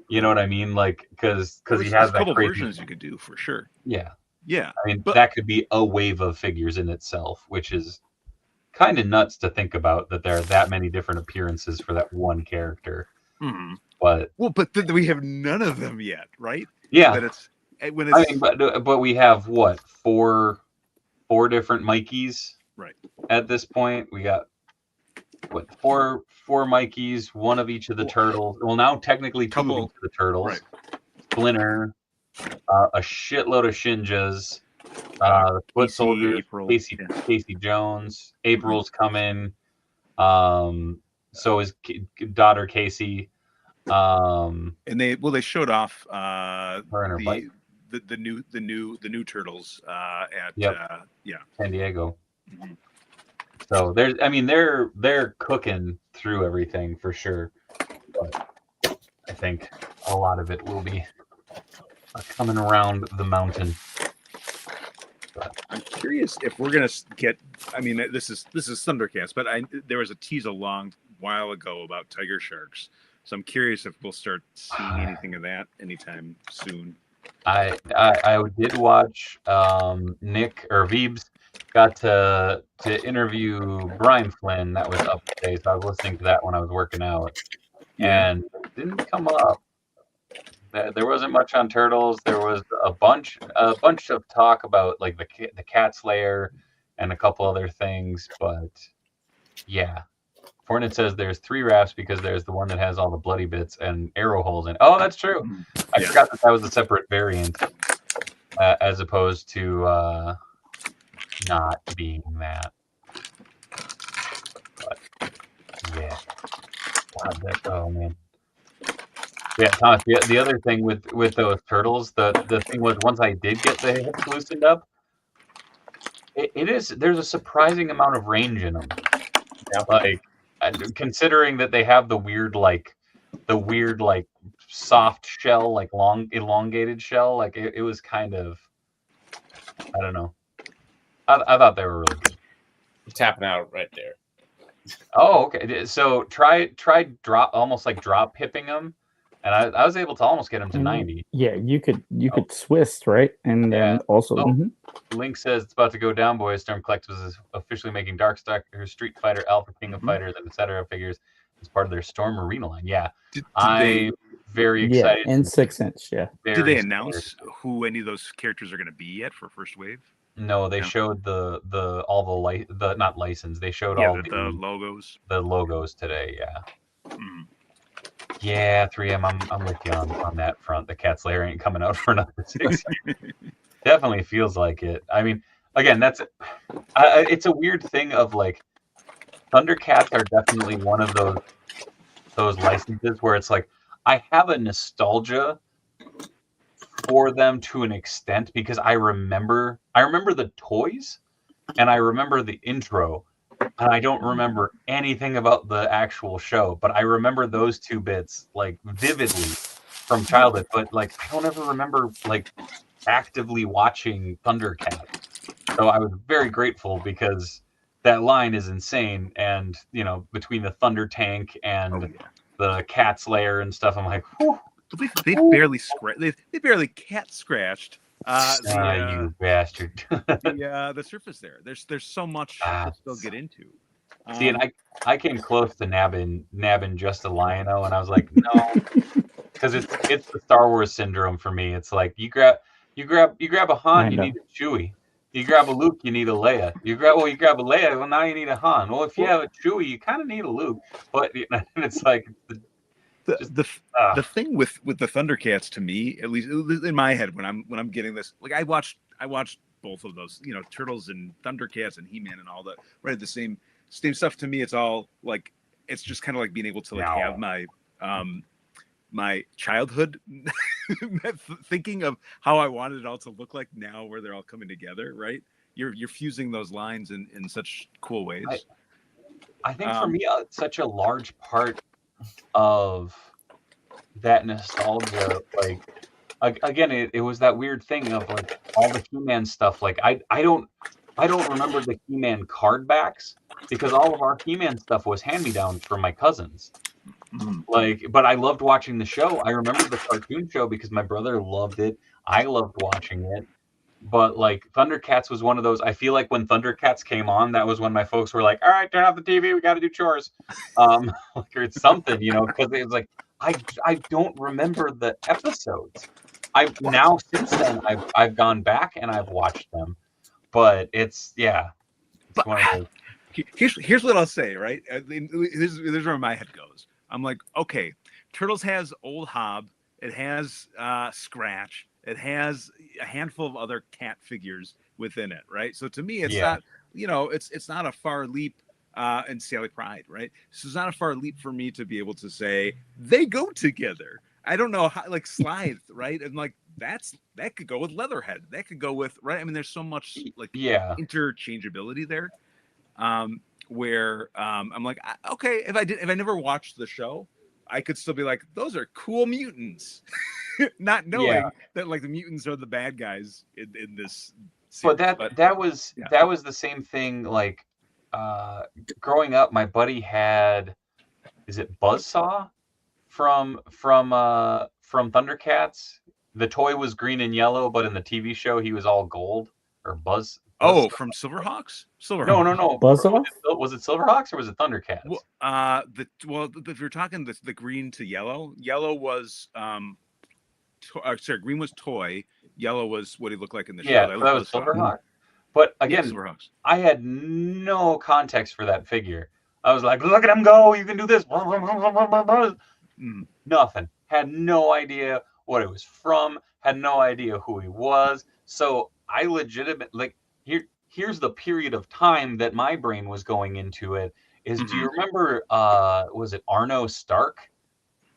You know what I mean? Like because he has a couple versions you could do for sure. Yeah. Yeah. I mean, that could be a wave of figures in itself, which is kind of nuts to think about that there are that many different appearances for that one character. But we have none of them yet, right? Yeah. But we have what four different Mikeys, right? At this point, we got what four Mikeys, one of each of the turtles. Well, now technically two of each of the turtles. Right. Splinter, a shitload of Shinjas, Foot Soldiers, Casey Jones. April's coming. So is daughter Casey. And they showed off her and her bike. The new turtles at San Diego. So they're cooking through everything for sure. But I think a lot of it will be coming around the mountain. But I'm curious if we're gonna get. I mean, this is Thundercast, but there was a tease a long while ago about tiger sharks. So I'm curious if we'll start seeing anything of that anytime soon. I did watch Nick or Veebs got to interview Brian Flynn. That was up today, so I was listening to that when I was working out, and it didn't come up. There wasn't much on turtles. There was a bunch of talk about like the cat slayer and a couple other things, but yeah. Fortnite says there's 3 wraps because there's the one that has all the bloody bits and arrow holes in. Oh, that's true. I forgot that was a separate variant, as opposed to not being that. But yeah, oh man. Yeah, Thomas. The other thing with those turtles, the thing was once I did get the hips loosened up, there's a surprising amount of range in them. Yeah, like. Considering that they have the weird soft shell, like long elongated shell, like it was kind of, I don't know. I thought they were really good. Tapping out right there. Oh, okay. So try drop almost like drop hipping them, and I was able to almost get him to 90. Yeah, you could twist, right? And then also Link says it's about to go down, boys. Storm Collectibles is officially making Darkstalker, Street Fighter, Alpha King of Fighters, and etc. figures as part of their Storm Arena line. Yeah, I'm very excited. And 6-inch. Yeah. Did they announce who any of those characters are going to be yet for First Wave? No, they showed the not license. They showed all the logos. The logos today. Yeah. Yeah, 3M. I'm with you on that front. The Cat Slayer ain't coming out for another 6 years. Definitely feels like it. I mean, again, it's a weird thing of like Thundercats are definitely one of those licenses where it's like I have a nostalgia for them to an extent because I remember the toys and I remember the intro and I don't remember anything about the actual show, but I remember those two bits like vividly from childhood, but like I don't ever remember like actively watching Thundercats. So I was very grateful because that line is insane, and you know, between the Thunder Tank and the Cat Slayer and stuff, I'm like, whew. They barely cat scratched you bastard. the surface there. There's so much to still get into. See, and I came close to nabbing just a Lion-O, and I was like, no, because it's the Star Wars syndrome for me. It's like you grab a Han, you need a Chewie. You grab a Luke, you need a Leia. You grab a Leia, well now you need a Han. Well, if you have a Chewie, you kind of need a Luke. But it's like the thing with the Thundercats, to me, at least in my head, when I'm getting this, like I watched both of those, you know, Turtles and Thundercats and He-Man and all that, right? The same stuff. To me, it's all like, it's just kind of like being able to like have my childhood thinking of how I wanted it all to look like now, where they're all coming together, right? You're fusing those lines in such cool ways. I think for me, such a large part of that nostalgia, like again, it was that weird thing of like all the He-Man stuff. Like I don't remember the He-Man card backs because all of our He-Man stuff was hand-me-downs from my cousins. Like, but I loved watching the show. I remember the cartoon show because my brother loved it. I loved watching it. But like Thundercats was one of those. I feel like when Thundercats came on, that was when my folks were like, "All right, turn off the TV. We got to do chores," or it's something, you know, because it was like I don't remember the episodes. Now since then I've gone back and I've watched them, but it's one of those. Here's what I'll say, right? This is where my head goes. I'm like, okay, Turtles has Old Hob, it has Scratch, it has a handful of other cat figures within it, right? So to me, it's not, you know, it's not a far leap, and Sally Pride, right? So it's not a far leap for me to be able to say they go together. I don't know how, like Slithe, right? And like that could go with Leatherhead, that could go with, right? I mean, there's so much like interchangeability there. Where I'm like, okay, if I never watched the show, I could still be like, those are cool mutants, not knowing that like the mutants are the bad guys in this series. But that was the same thing. Like growing up, my buddy had, is it Buzzsaw from Thundercats? The toy was green and yellow, but in the TV show he was all gold, or Buzz. Oh, from Silverhawks? No. Buzzsaw? Was it Silverhawks or was it Thundercats? If you're talking the green to yellow was green was toy, yellow was what he looked like in the show. Yeah, that was Silverhawk. But again, I had no context for that figure. I was like, look at him go! You can do this. Nothing. Had no idea what it was from. Had no idea who he was. So I legitimately here's the period of time that my brain was going into it is, do you remember was it Arno Stark,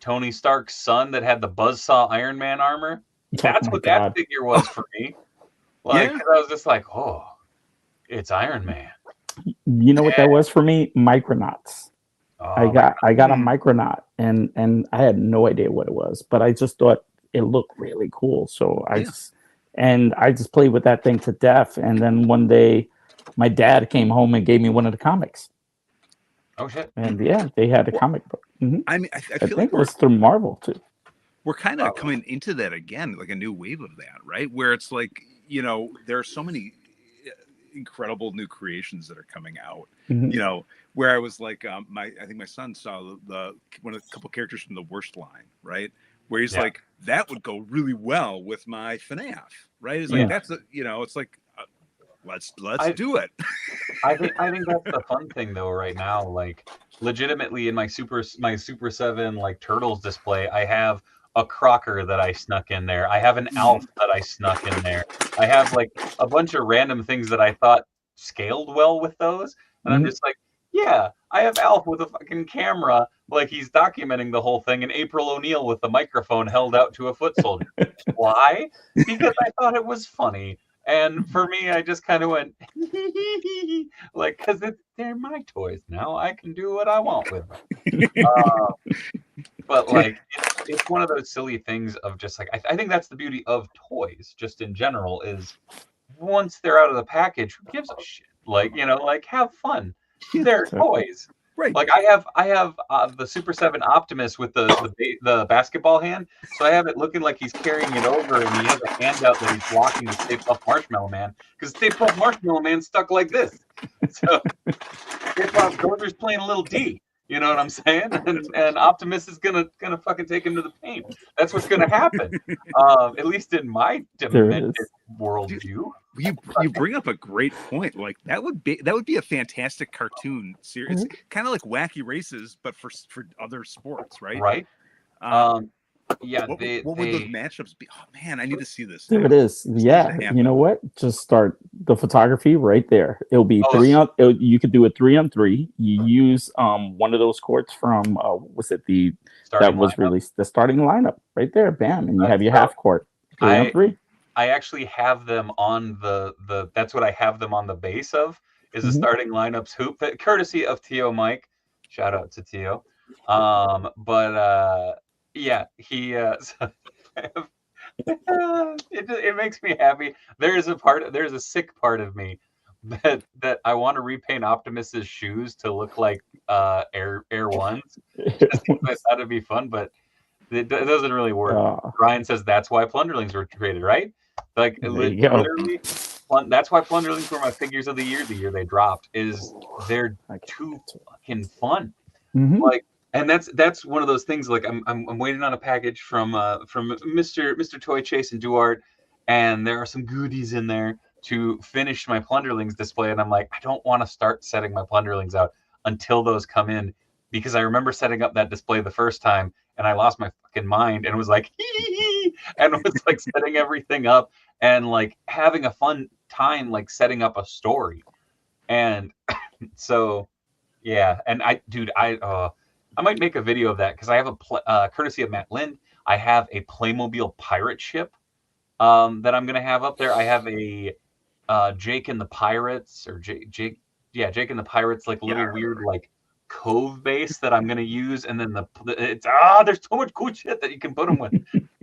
Tony Stark's son, that had the Buzzsaw Iron Man armor? That's what that figure was for me. Like, I was just like, oh, it's Iron Man. You know what that was for me? Micronauts. I got a Micronaut, and I had no idea what it was, but I just thought it looked really cool. So I just played with that thing to death. And then one day, my dad came home and gave me one of the comics. Oh shit! And yeah, they had a comic book. Mm-hmm. I mean, I I feel like think it was through Marvel too. we're kind of coming into that again, like a new wave of that, right? Where it's like, there are so many incredible new creations that are coming out. Mm-hmm. Where I was like, I think my son saw the one of a couple characters from the Worst line, right? Where he's like, that would go really well with my FNAF, right? It's like that's it's like, let's do it. I think that's the fun thing though right now. Like, legitimately in my Super 7 like Turtles display, I have a Crocker that I snuck in there. I have an Alf that I snuck in there. I have like a bunch of random things that I thought scaled well with those, and I'm just like, yeah, I have Alf with a fucking camera, like he's documenting the whole thing, and April O'Neil with the microphone held out to a foot soldier. Why? Because I thought it was funny. And for me, I just kind of went, like, because they're my toys now. I can do what I want with them. But, like, it's one of those silly things of just, like, I think that's the beauty of toys, just in general, is once they're out of the package, who gives a shit? Like, like, have fun. They're toys. Right. Like I have the Super 7 Optimus with the basketball hand, so I have it looking like he's carrying it over, and he has a handout that he's blocking the Stay Puft Marshmallow Man, because Stay Puft Marshmallow Man's stuck like this. So Stay Puft Dozier's playing a little D. You know what I'm saying? And Optimus is gonna fucking take him to the paint. That's what's gonna happen. At least in my demented worldview. You bring up a great point. Like that would be a fantastic cartoon series, kind of like Wacky Races, but for other sports, right? Right. Yeah. What would those matchups be? Oh man, I need to see this. There it is. Yeah. You know what? Just start the photography right there. It'll be you could do a 3-on-3. You use one of those courts from was it the starting that was lineup. Released, the starting lineup right there. Bam, and you have your half court. 3-on-3. I actually have them on the that's what I have them on the base of, is the starting lineups hoop, courtesy of Tio Mike. Shout out to Tio. But yeah, he so it makes me happy. There's a sick part of me that I want to repaint Optimus's shoes to look like Air Ones. That'd be fun, but it doesn't really work. Ryan says that's why Plunderlings were created, right? Like literally, that's why Plunderlings were my figures of the year they dropped. Is they're too fucking fun. Like, and that's one of those things. Like I'm waiting on a package from Mr. Toy Chase and Duart, and there are some goodies in there to finish my Plunderlings display, and I'm like, I don't want to start setting my Plunderlings out until those come in, because I remember setting up that display the first time and I lost my fucking mind and was like, and was like setting everything up and like having a fun time, like setting up a story. And so, yeah. And I might make a video of that, because I have a courtesy of Matt Lind. I have a Playmobil pirate ship that I'm going to have up there. I have a Jake and the Pirates, or Jake and the Pirates, like a little weird, like cove base that I'm going to use. And then there's so much cool shit that you can put them with.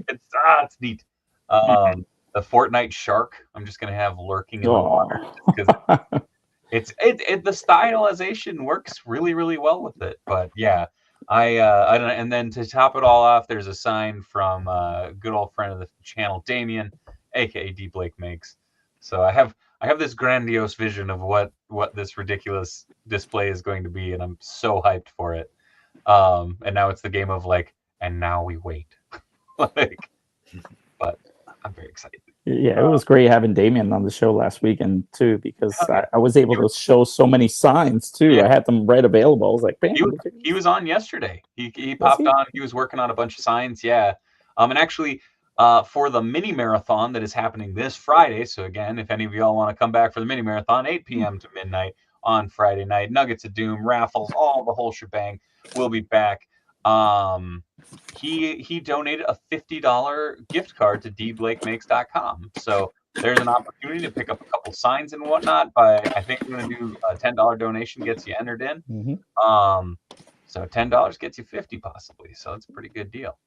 It's neat. The Fortnite shark I'm just going to have lurking in the water, because the stylization works really, really well with it. But yeah, I don't know. And then to top it all off, there's a sign from a good old friend of the channel, Damien, aka D Blake Makes. So I have this grandiose vision of what this ridiculous display is going to be, and I'm so hyped for it. And now it's the game of like, and now we wait. Like, but I'm very excited. Yeah, it was great having Damien on the show last weekend too, because I was able to show so many signs too. Yeah. I had them right available. I was like, bam. He was on yesterday. He popped on. He was working on a bunch of signs. Yeah. And actually, for the mini marathon that is happening this Friday. So again, if any of y'all want to come back for the mini marathon, 8 p.m. to midnight on Friday night, Nuggets of Doom, raffles, all the whole shebang. We'll be back. He donated a $50 gift card to dblakemakes.com. So there's an opportunity to pick up a couple signs and whatnot. But I think we're going to do a $10 donation gets you entered in. So $10 gets you 50 possibly. So it's a pretty good deal.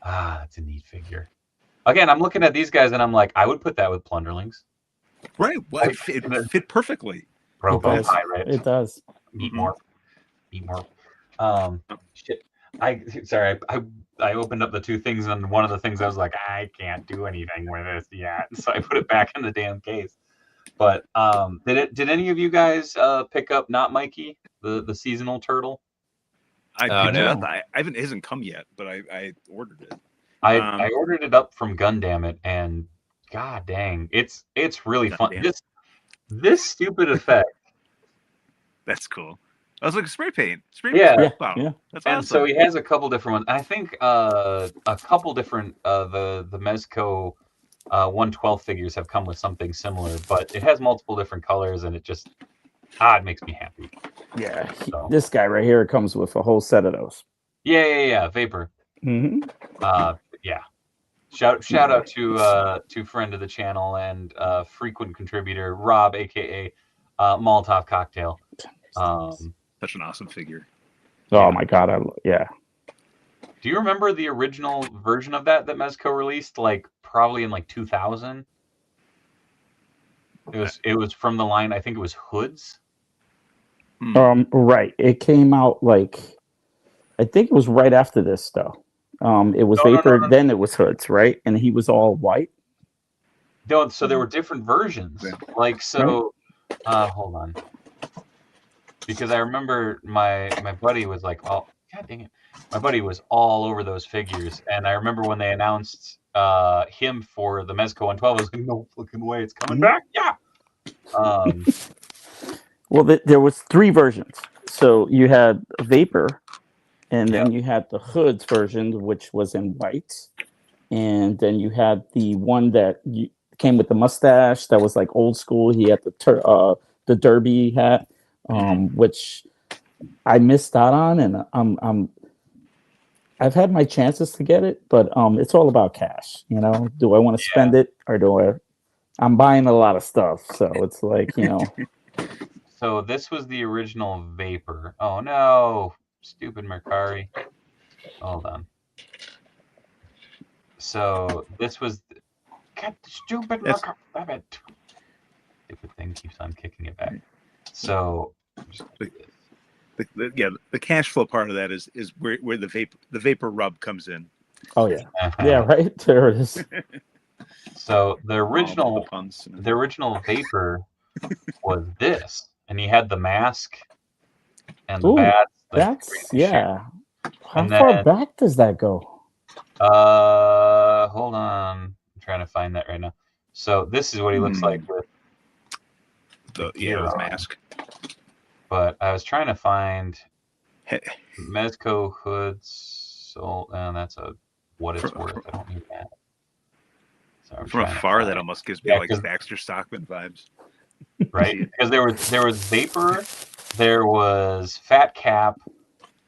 It's a neat figure. Again, I'm looking at these guys and I'm like, I would put that with Plunderlings. Right. Well, it fit perfectly. Robo Pirates. It does. Meet more. eat more. Shit. I opened up the two things, and one of the things I was like, I can't do anything with this yet, so I put it back in the damn case. But did any of you guys pick up Not Mikey, the seasonal turtle? I picked it up. I haven't. It hasn't come yet, but I ordered it. I ordered it up from Gundam It, and god dang, it's really fun. This stupid effect. That's cool. I was like spray paint. Yeah. That's and awesome. So he has a couple different ones. I think a couple different the Mezco 112 figures have come with something similar, but it has multiple different colors, and it just it makes me happy. Yeah, this guy right here comes with a whole set of those. Yeah, Vapor. Mm-hmm. Yeah. Shout out to friend of the channel and frequent contributor Rob, aka Molotov Cocktail. Such an awesome figure. Oh my god! Do you remember the original version of that Mezco released? Like probably in like 2000. It was from the line. I think it was Hoods. Right. It came out like I think it was right after this though. It was Vapor, then it was Hoods, right? And he was all white. No, so there were different versions. Like so. Hold on. Because I remember my buddy was like, "Oh, god dang it!" My buddy was all over those figures, and I remember when they announced him for the Mezco 112, I was like, "No fucking way, it's coming back!" Yeah. Well, there was 3 versions. So you had Vapor, and then you had the Hoods version, which was in white, and then you had the one that came with the mustache that was like old school. He had the derby hat. Which I missed out on, and I've had my chances to get it, but it's all about cash. You know, do I want to spend it or I'm buying a lot of stuff, so it's like So this was the original Vapor. Oh no, stupid Mercari. Hold on. So this was stupid Mercari. Damn it. Stupid thing keeps on kicking it back. So the cash flow part of that is where the vapor rub comes in. Oh yeah, yeah, right there it is. So the original Vapor was this, and he had the mask and the bats. That's How far back does that go? Hold on, I'm trying to find that right now. So this is what he looks like with his mask. But I was trying to find Mezco Hoods. So that's what it's worth. I don't need that. So from afar, that almost gives me like Baxter Stockman vibes. Right? Because there was Vapor, there was Fat Cap,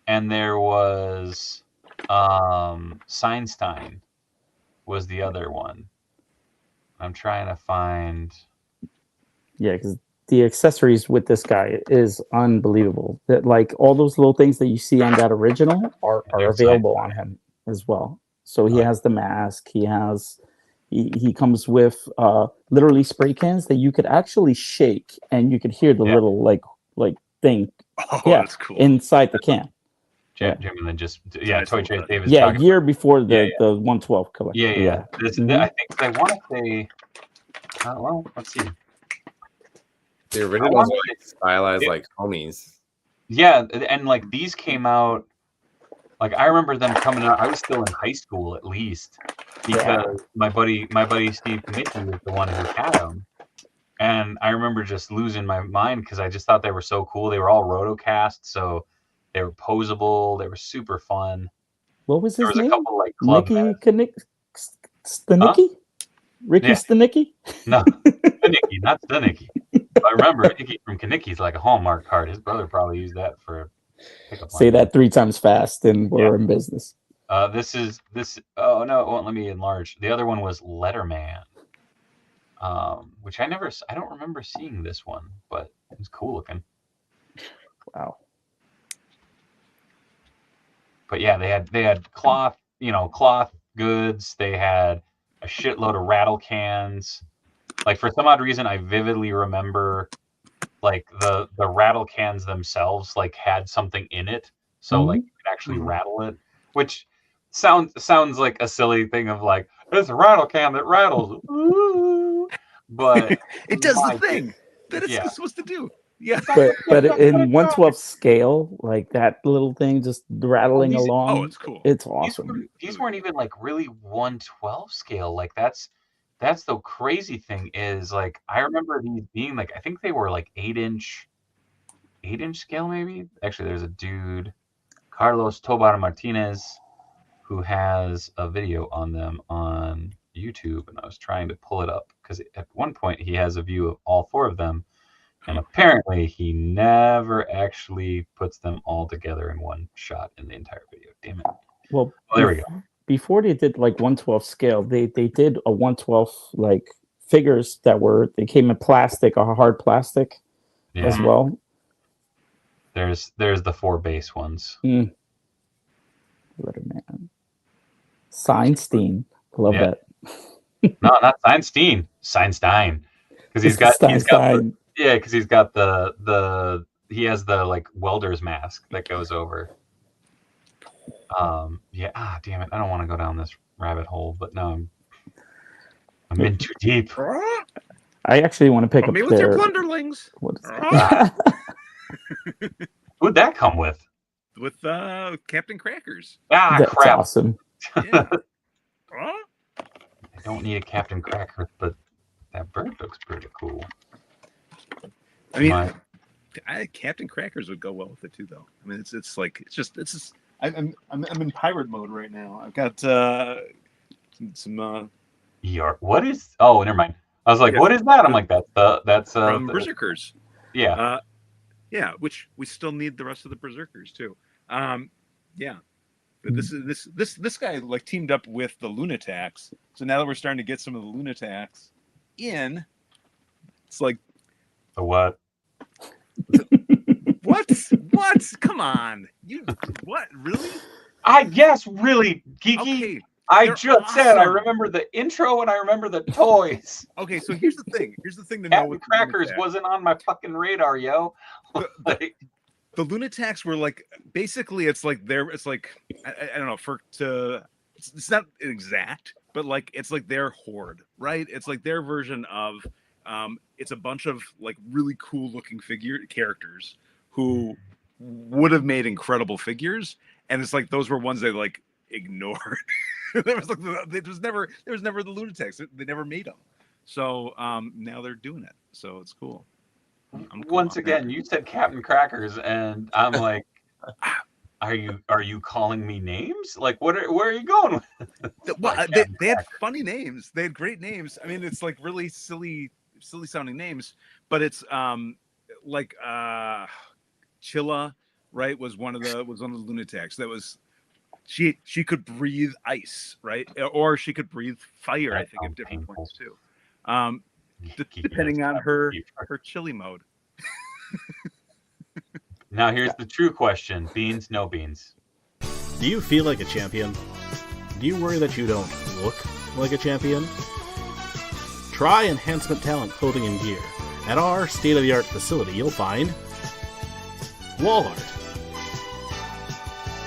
and there was Seinstein was the other one. I'm trying to find. Yeah, because the accessories with this guy is unbelievable. That like all those little things that you see on that original are available on him as well. So he has the mask. He comes with literally spray cans that you could actually shake and you could hear the little like thing. That's cool. Inside the can. Jim and then just Toy Chase Davis. Yeah, year before the 112 color. Yeah. I think I want to say. Well, let's see. The originals are like stylized like homies. Yeah, and like these came out. Like I remember them coming out. I was still in high school at least, because my buddy Steve Kaminsky was the one who had them, and I remember just losing my mind because I just thought they were so cool. They were all rotocast, so they were posable. They were super fun. What was his name? A couple, like, club Stanicki? Ricky Stanicki? No, Stanicki, not Stanicki. I remember Icky from Kanicki's like a Hallmark card. His brother probably used that for pickup. Say that 3 times fast and we're in business. This. Oh no, it won't let me enlarge. The other one was Letterman, which I don't remember seeing this one, but it was cool looking. Wow. But yeah, they had cloth goods. They had a shitload of rattle cans. Like for some odd reason, I vividly remember like the rattle cans themselves like had something in it, so like you could actually rattle it, which sounds like a silly thing of like it's a rattle can that rattles. Ooh. But it does the thing that it's supposed to do. Yeah, but in 1/12 scale, like that little thing just rattling along. Oh, it's cool. It's awesome. These weren't even like really 1/12 scale. Like that's the crazy thing is like I remember these being like I think they were like 8-inch scale maybe. Actually, there's a dude, Carlos Tobar Martinez, who has a video on them on YouTube, and I was trying to pull it up because at one point he has a view of all 4 of them. And apparently he never actually puts them all together in one shot in the entire video. Damn it. Well, there we go. Before they did like 1/12 scale, they did a 1/12 like figures they came in plastic, a hard plastic as well. There's the 4 base ones. Letterman. Seinstein. Love that. No, not Seinstein. Seinstein. Because he's got because he's got the he has the like welder's mask that goes over. Damn it, I don't want to go down this rabbit hole, but no, I'm in too deep. I actually want to pick up with your plunderlings. Who'd that come with? With Captain Crackers. That's crap. Awesome. I don't need a Captain Cracker, but that bird looks pretty cool. I mean, Captain Crackers would go well with it too, though. I mean, it's just. I'm in pirate mode right now. I've got some. What is? Oh, never mind. I was like, what is that? I'm like, that's from Berserkers. Yeah. Which we still need the rest of the Berserkers too. Yeah. But this guy like teamed up with the Lunatacs. So now that we're starting to get some of the Lunatacs in, it's like the what? What? Come on. What? Really? Really, Geeky. Okay, I just said I remember the intro and I remember the toys. Okay, so here's the thing. To know with Crackers wasn't on my fucking radar, yo. The Lunatacs were like basically it's like I don't know it's not exact, but like it's like their horde, right? It's like their version of it's a bunch of like really cool looking characters who would have made incredible figures, and it's like those were ones they like ignored. there was never the Lunatics. They never made them. So now they're doing it. So it's cool. Once again, you said Captain Crackers, and I'm like, are you calling me names? Like, where are you going with? Well, they had funny names. They had great names. I mean, it's like really silly sounding names, but it's like Chilla, right? Was one of the Lunatics. That was she could breathe ice, right? Or she could breathe fire. I think at different points too. Depending on her chili mode. Now here's the true question: beans, no beans. Do you feel like a champion? Do you worry that you don't look like a champion? Try Enhancement Talent clothing and gear. At our state-of-the-art facility, you'll find wall art.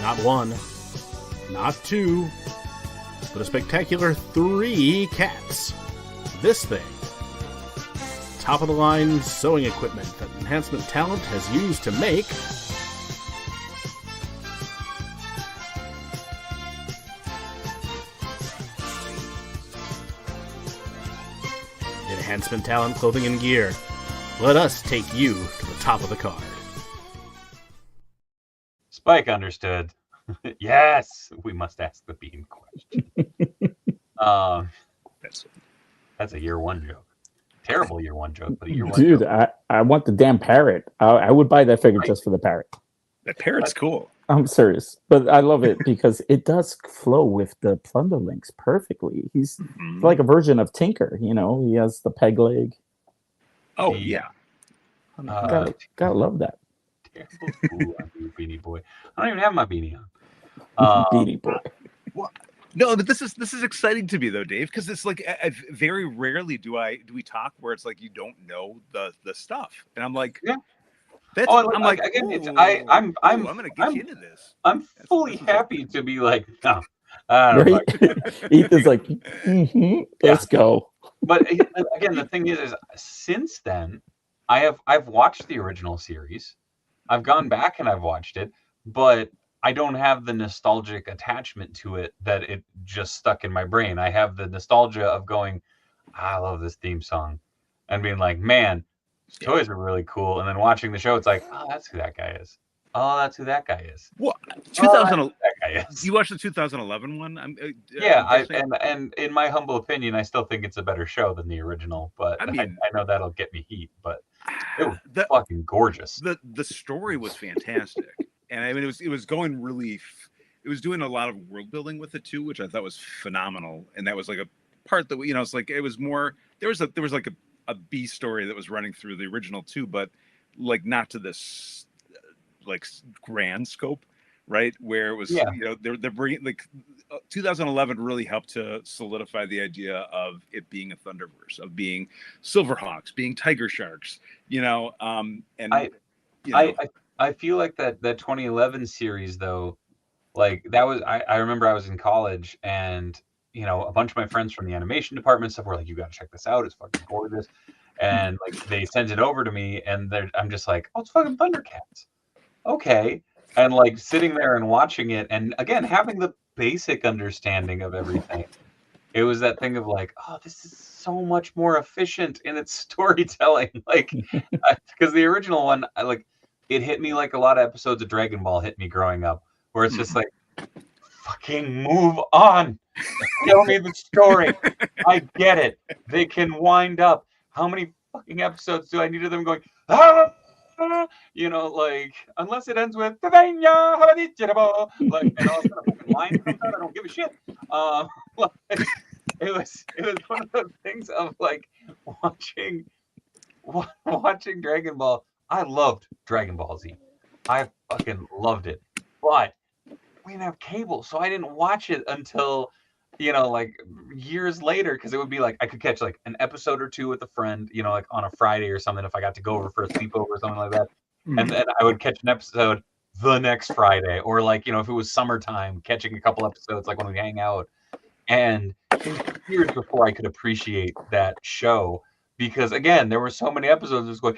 Not 1, not 2, but a spectacular 3 cats. This thing. Top-of-the-line sewing equipment that Enhancement Talent has used to make Enhancement Talent clothing and gear. Let us take you to the top of the card. Spike understood. Yes, we must ask the bean question. That's a year 1 joke. Terrible year 1 joke, but a year 1 Dude, joke. I want the damn parrot. I would buy that figure just for the parrot. That parrot's cool. I'm serious, but I love it because it does flow with the Plunderlings perfectly. He's like a version of Tinker, you know. He has the peg leg. Oh yeah, gotta love that. Terrible. Ooh, beanie boy. I don't even have my beanie on. Beanie boy. No, but this is exciting to me though, Dave, because it's like very rarely do we talk where it's like you don't know the stuff, and I'm like, yeah. That's, I'm like again, it's I'm gonna get you into this. I'm fully happy to be like, no, I don't Right? Ethan's like, let's go. But again, the thing is since then, I've watched the original series. I've gone back and I've watched it, but I don't have the nostalgic attachment to it that it just stuck in my brain. I have the nostalgia of going, I love this theme song, and being like, man, these toys are really cool. And then watching the show, it's like, oh, that's who that guy is. Oh, that's who that guy is. What? 2011. You watched the 2011 one? And in my humble opinion, I still think it's a better show than the original. But I know that'll get me heat. But it was fucking gorgeous. The story was fantastic, and I mean it was going really. It was doing a lot of world building with it too, which I thought was phenomenal. And that was like a part that it's like it was more. There was like a B story that was running through the original too, but like not to this like grand scope, right? Where it was, they're bringing like 2011 really helped to solidify the idea of it being a Thunderverse, of being Silverhawks, being Tiger Sharks, I feel like that 2011 series though, like that was I remember I was in college and a bunch of my friends from the animation department stuff were like, you got to check this out. It's fucking gorgeous. And like they sent it over to me and I'm just like, oh, it's fucking Thundercats. Okay. And like sitting there and watching it. And again, having the basic understanding of everything. It was that thing of like, oh, this is so much more efficient in its storytelling. Like, because the original one, it hit me like a lot of episodes of Dragon Ball hit me growing up, where it's just like, fucking move on. Tell me the story. I get it. They can wind up. How many fucking episodes do I need of them going, unless it ends with like, and all of a fucking line comes out, I don't give a shit. It was one of those things of like watching Dragon Ball. I loved Dragon Ball Z. I fucking loved it. But we didn't have cable, so I didn't watch it until like years later, because it would be like I could catch like an episode or two with a friend, like on a Friday or something if I got to go over for a sleepover or something like that. And then I would catch an episode the next Friday, or like if it was summertime, catching a couple episodes like when we hang out. And years before I could appreciate that show, because again there were so many episodes just going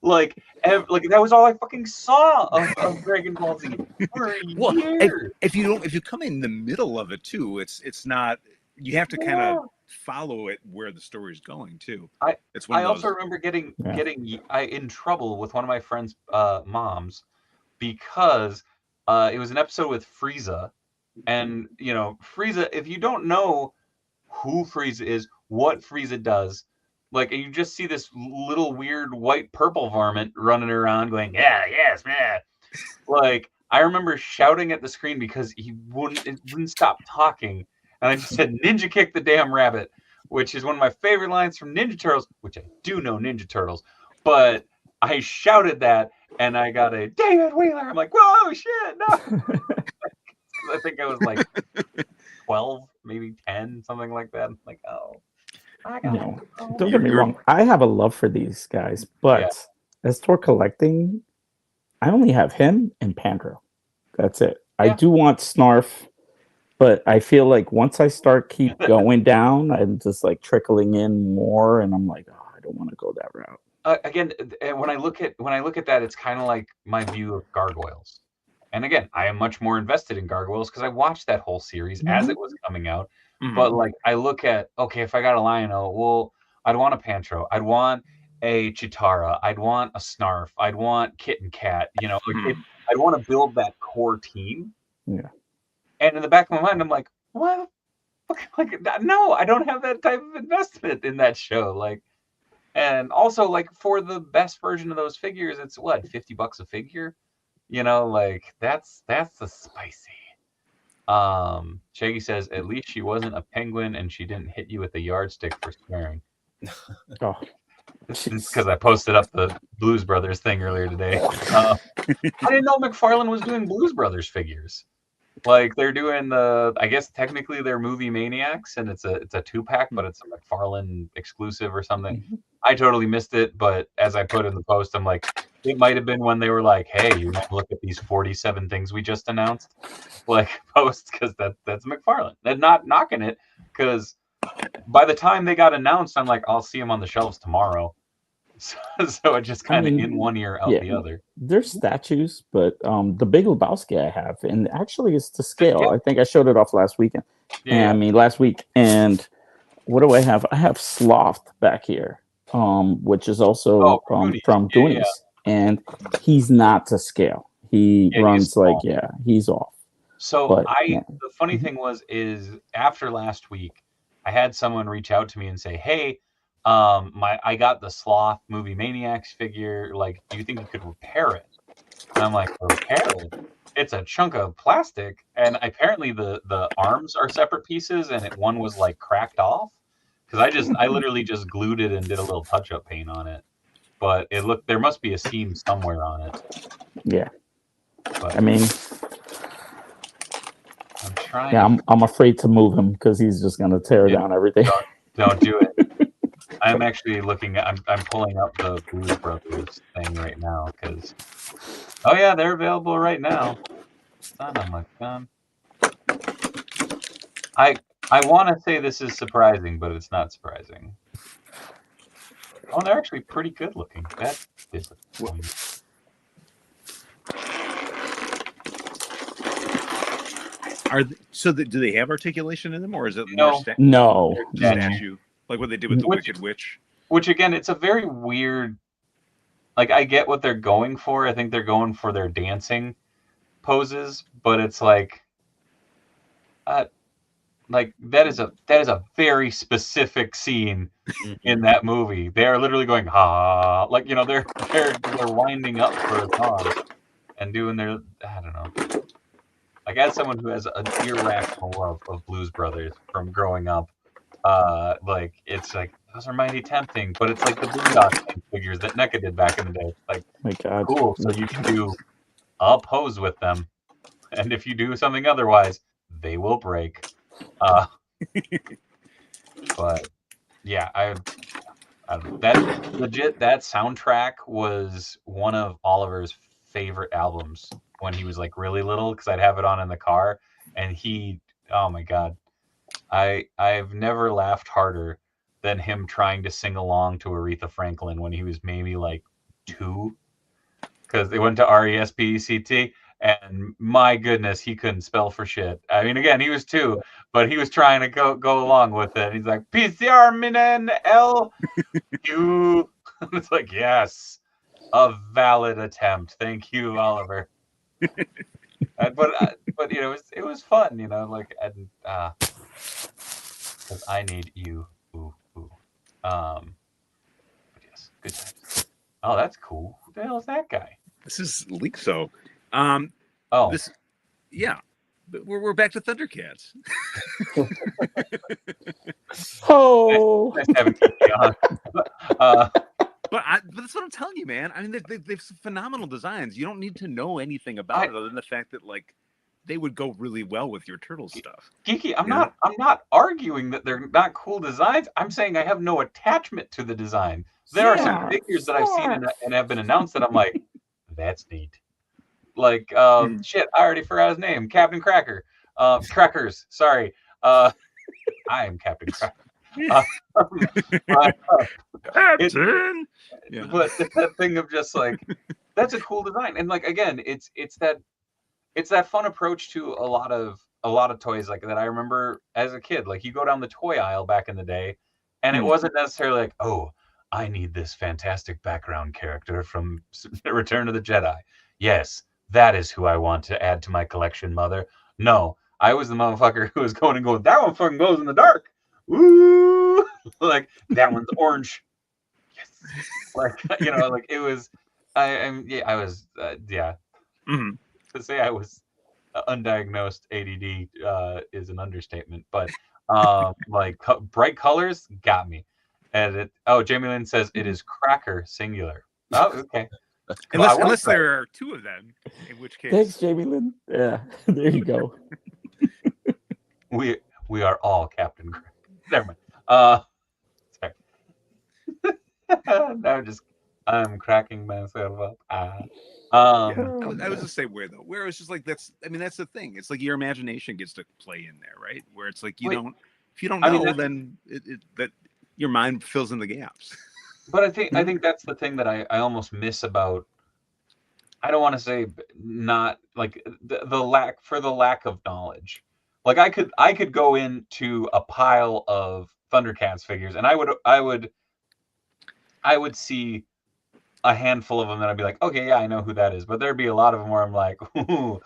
like that was all I fucking saw of Dragon Ball Z for years. If you come in the middle of it too, it's not, you have to kind of follow it where the story's going too. I also remember getting in trouble with one of my friends' moms because it was an episode with Frieza, and Frieza, if you don't know who Frieza is, what Frieza does, like you just see this little weird white purple varmint running around going, yes, man. Like I remember shouting at the screen because he wouldn't stop talking, and I just said, "Ninja kick the damn rabbit," which is one of my favorite lines from Ninja Turtles, which I do know Ninja Turtles, but I shouted that and I got a David Wheeler. I'm like, whoa, shit, no. I think I was like 12, maybe 10, something like that. I'm like, oh, I got it. Don't get me wrong. I have a love for these guys, but as for collecting, I only have him and Pandro. That's it. I do want Snarf, but I feel like once I keep going down, I'm just like trickling in more, and I'm like, oh, I don't want to go that route. Again, when I look at that, it's kind of like my view of Gargoyles. And again, I am much more invested in Gargoyles because I watched that whole series as it was coming out. Mm-hmm. But like, I look at, okay, if I got a Lion-O, well, I'd want a Pantro, I'd want a Chitara, I'd want a Snarf, I'd want Kit and Kat. I'd want to build that core team. Yeah. And in the back of my mind, I'm like, what? Like, no, I don't have that type of investment in that show. Like, and also like for the best version of those figures, it's what, $50 a figure? Like that's the spicy. Shaggy says, at least she wasn't a penguin and she didn't hit you with a yardstick for swearing. Oh, it's because I posted up the Blues Brothers thing earlier today. I didn't know McFarlane was doing Blues Brothers figures. Like they're doing I guess technically they're Movie Maniacs, and it's a 2-pack, but it's a McFarlane exclusive or something. Mm-hmm. I totally missed it, but as I put in the post, I'm like, it might have been when they were like, "Hey, you want to look at these 47 things we just announced?" Like post, because that's McFarlane. They're not knocking it, because by the time they got announced, I'm like, I'll see them on the shelves tomorrow. So it just kind of in one ear, out the other. There's statues, but the Big Lebowski I have, and actually it's to scale. I think I showed it off last weekend. Last week. And what do I have? I have Sloth back here, which is also from Goonies. And he's not to scale. He runs he's off. So the funny thing is after last week, I had someone reach out to me and say, "Hey, I got the Sloth Movie Maniacs figure. Like, do you think you could repair it?" And I'm like, "Repair it? It's a chunk of plastic." And apparently the arms are separate pieces, and one was like cracked off. Because I literally just glued it and did a little touch-up paint on it. But there must be a seam somewhere on it. Yeah. But, I mean, I'm trying. Yeah, I'm afraid to move him because he's just gonna tear down everything. Don't do it. I'm actually looking at. I'm pulling up the Blues Brothers thing right now because. Oh yeah, they're available right now. Son of a gun. I want to say this is surprising, but it's not surprising. Oh, they're actually pretty good looking. That is disappointing. Do they have articulation in them, or is it no statue like what they did with the Wicked Witch? Which again, it's a very weird. Like I get what they're going for. I think they're going for their dancing poses, but it's like that is a very specific scene in that movie. They are literally going like they're winding up for a song and doing their I don't know. Like as someone who has an irrational love of Blues Brothers from growing up, like it's like those are mighty tempting, but it's like the Boondock figures that NECA did back in the day. Like, my God, cool. So you can do a pose with them, and if you do something otherwise, they will break. But yeah, I don't know. That legit. That soundtrack was one of Oliver's favorite albums when he was like really little, because I'd have it on in the car, and oh my God, I've never laughed harder than him trying to sing along to Aretha Franklin when he was maybe like 2, because they went to RESPECT, and my goodness, he couldn't spell for shit. I mean, again, he was 2, but he was trying to go along with it. He's like, PCR Minen L U. It's like, yes, a valid attempt. Thank you, Oliver. But it was fun, like, because I need you. Ooh. But yes, good times. Oh, that's cool. Who the hell is that guy? This is Lixo. We're back to Thundercats. Nice having you on. But that's what I'm telling you, man. I mean, they've phenomenal designs. You don't need to know anything about it other than the fact that like they would go really well with your turtle stuff. Geeky, I'm not arguing that they're not cool designs. I'm saying I have no attachment to the design. There are some figures that I've seen and have been announced that I'm like, that's neat. Like shit, I already forgot his name. Captain Cracker. Crackers. Sorry. I am Captain Cracker. Captain. But that thing of just like, that's a cool design, and like again, it's that fun approach to a lot of toys like that. I remember as a kid, like you go down the toy aisle back in the day, and it wasn't necessarily like, oh, I need this fantastic background character from Return of the Jedi. Yes, that is who I want to add to my collection, mother. No, I was the motherfucker who was going and going, that one fucking glows in the dark. Woo! Like that one's orange. Yes. Like like it was. I was. Mm-hmm. To say I was undiagnosed ADD is an understatement, but like bright colors got me. And Jamie Lynn says it is Cracker singular. Oh, okay. Unless there are two of them, in which case. Thanks, Jamie Lynn. Yeah, there you go. We are all Captain Griffin. Never mind. Sorry. I'm cracking myself up. I was the same way though. Where it's just like that's the thing. It's like your imagination gets to play in there, right? Where it's like if you don't know, then that your mind fills in the gaps. But I think that's the thing that I almost miss about. I don't want to say not like the lack of knowledge. Like I could go into a pile of Thundercats figures and I would see a handful of them that I'd be like, okay, yeah, I know who that is. But there'd be a lot of them where I'm like, ooh,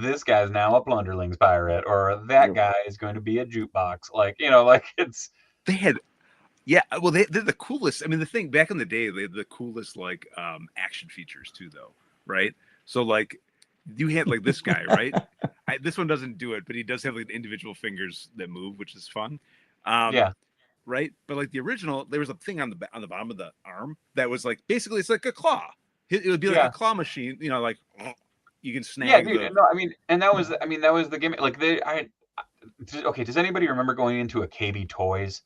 this guy's now a Plunderlings pirate, or that guy is going to be a jukebox. Like, like it's. They had, yeah. Well, they're the coolest. I mean, the thing back in the day, they had the coolest like action features too, though, right? So like, you had like this guy, right? This one doesn't do it, but he does have like individual fingers that move, which is fun. Yeah. Right, but like the original, there was a thing on the bottom of the arm that was like basically it's like a claw. It would be like a claw machine, like you can snag. Yeah, dude. No, I mean, and that was the gimmick. Like okay. Does anybody remember going into a KB Toys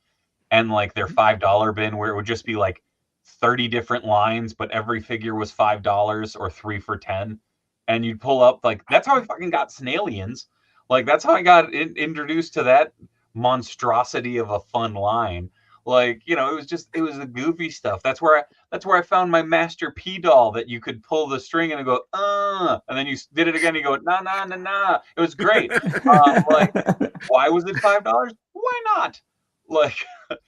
and like their $5 bin where it would just be like 30 different lines, but every figure was $5 or 3 for $10, and you'd pull up like that's how I fucking got Snailians. Like that's how I got introduced to that monstrosity of a fun line. Like, it was the goofy stuff. That's where I found my Master P doll that you could pull the string and go and then you did it again, you go nah. It was great. Like, why was it $5? Why not? Like,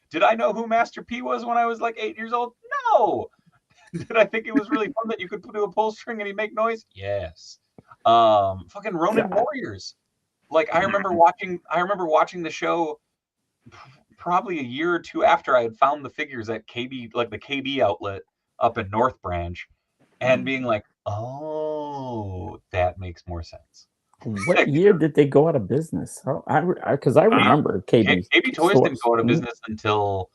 did I know who Master P was when I was like 8 years old? No. Did I think it was really fun that you could do a pull string and he'd make noise? Yes. Fucking Ronin Warriors. Like I remember watching the show probably a year or two after I had found the figures at KB, like the KB outlet up in North Branch, and being like, oh, that makes more sense. What year did they go out of business? Because I remember KB Toys didn't go out of business until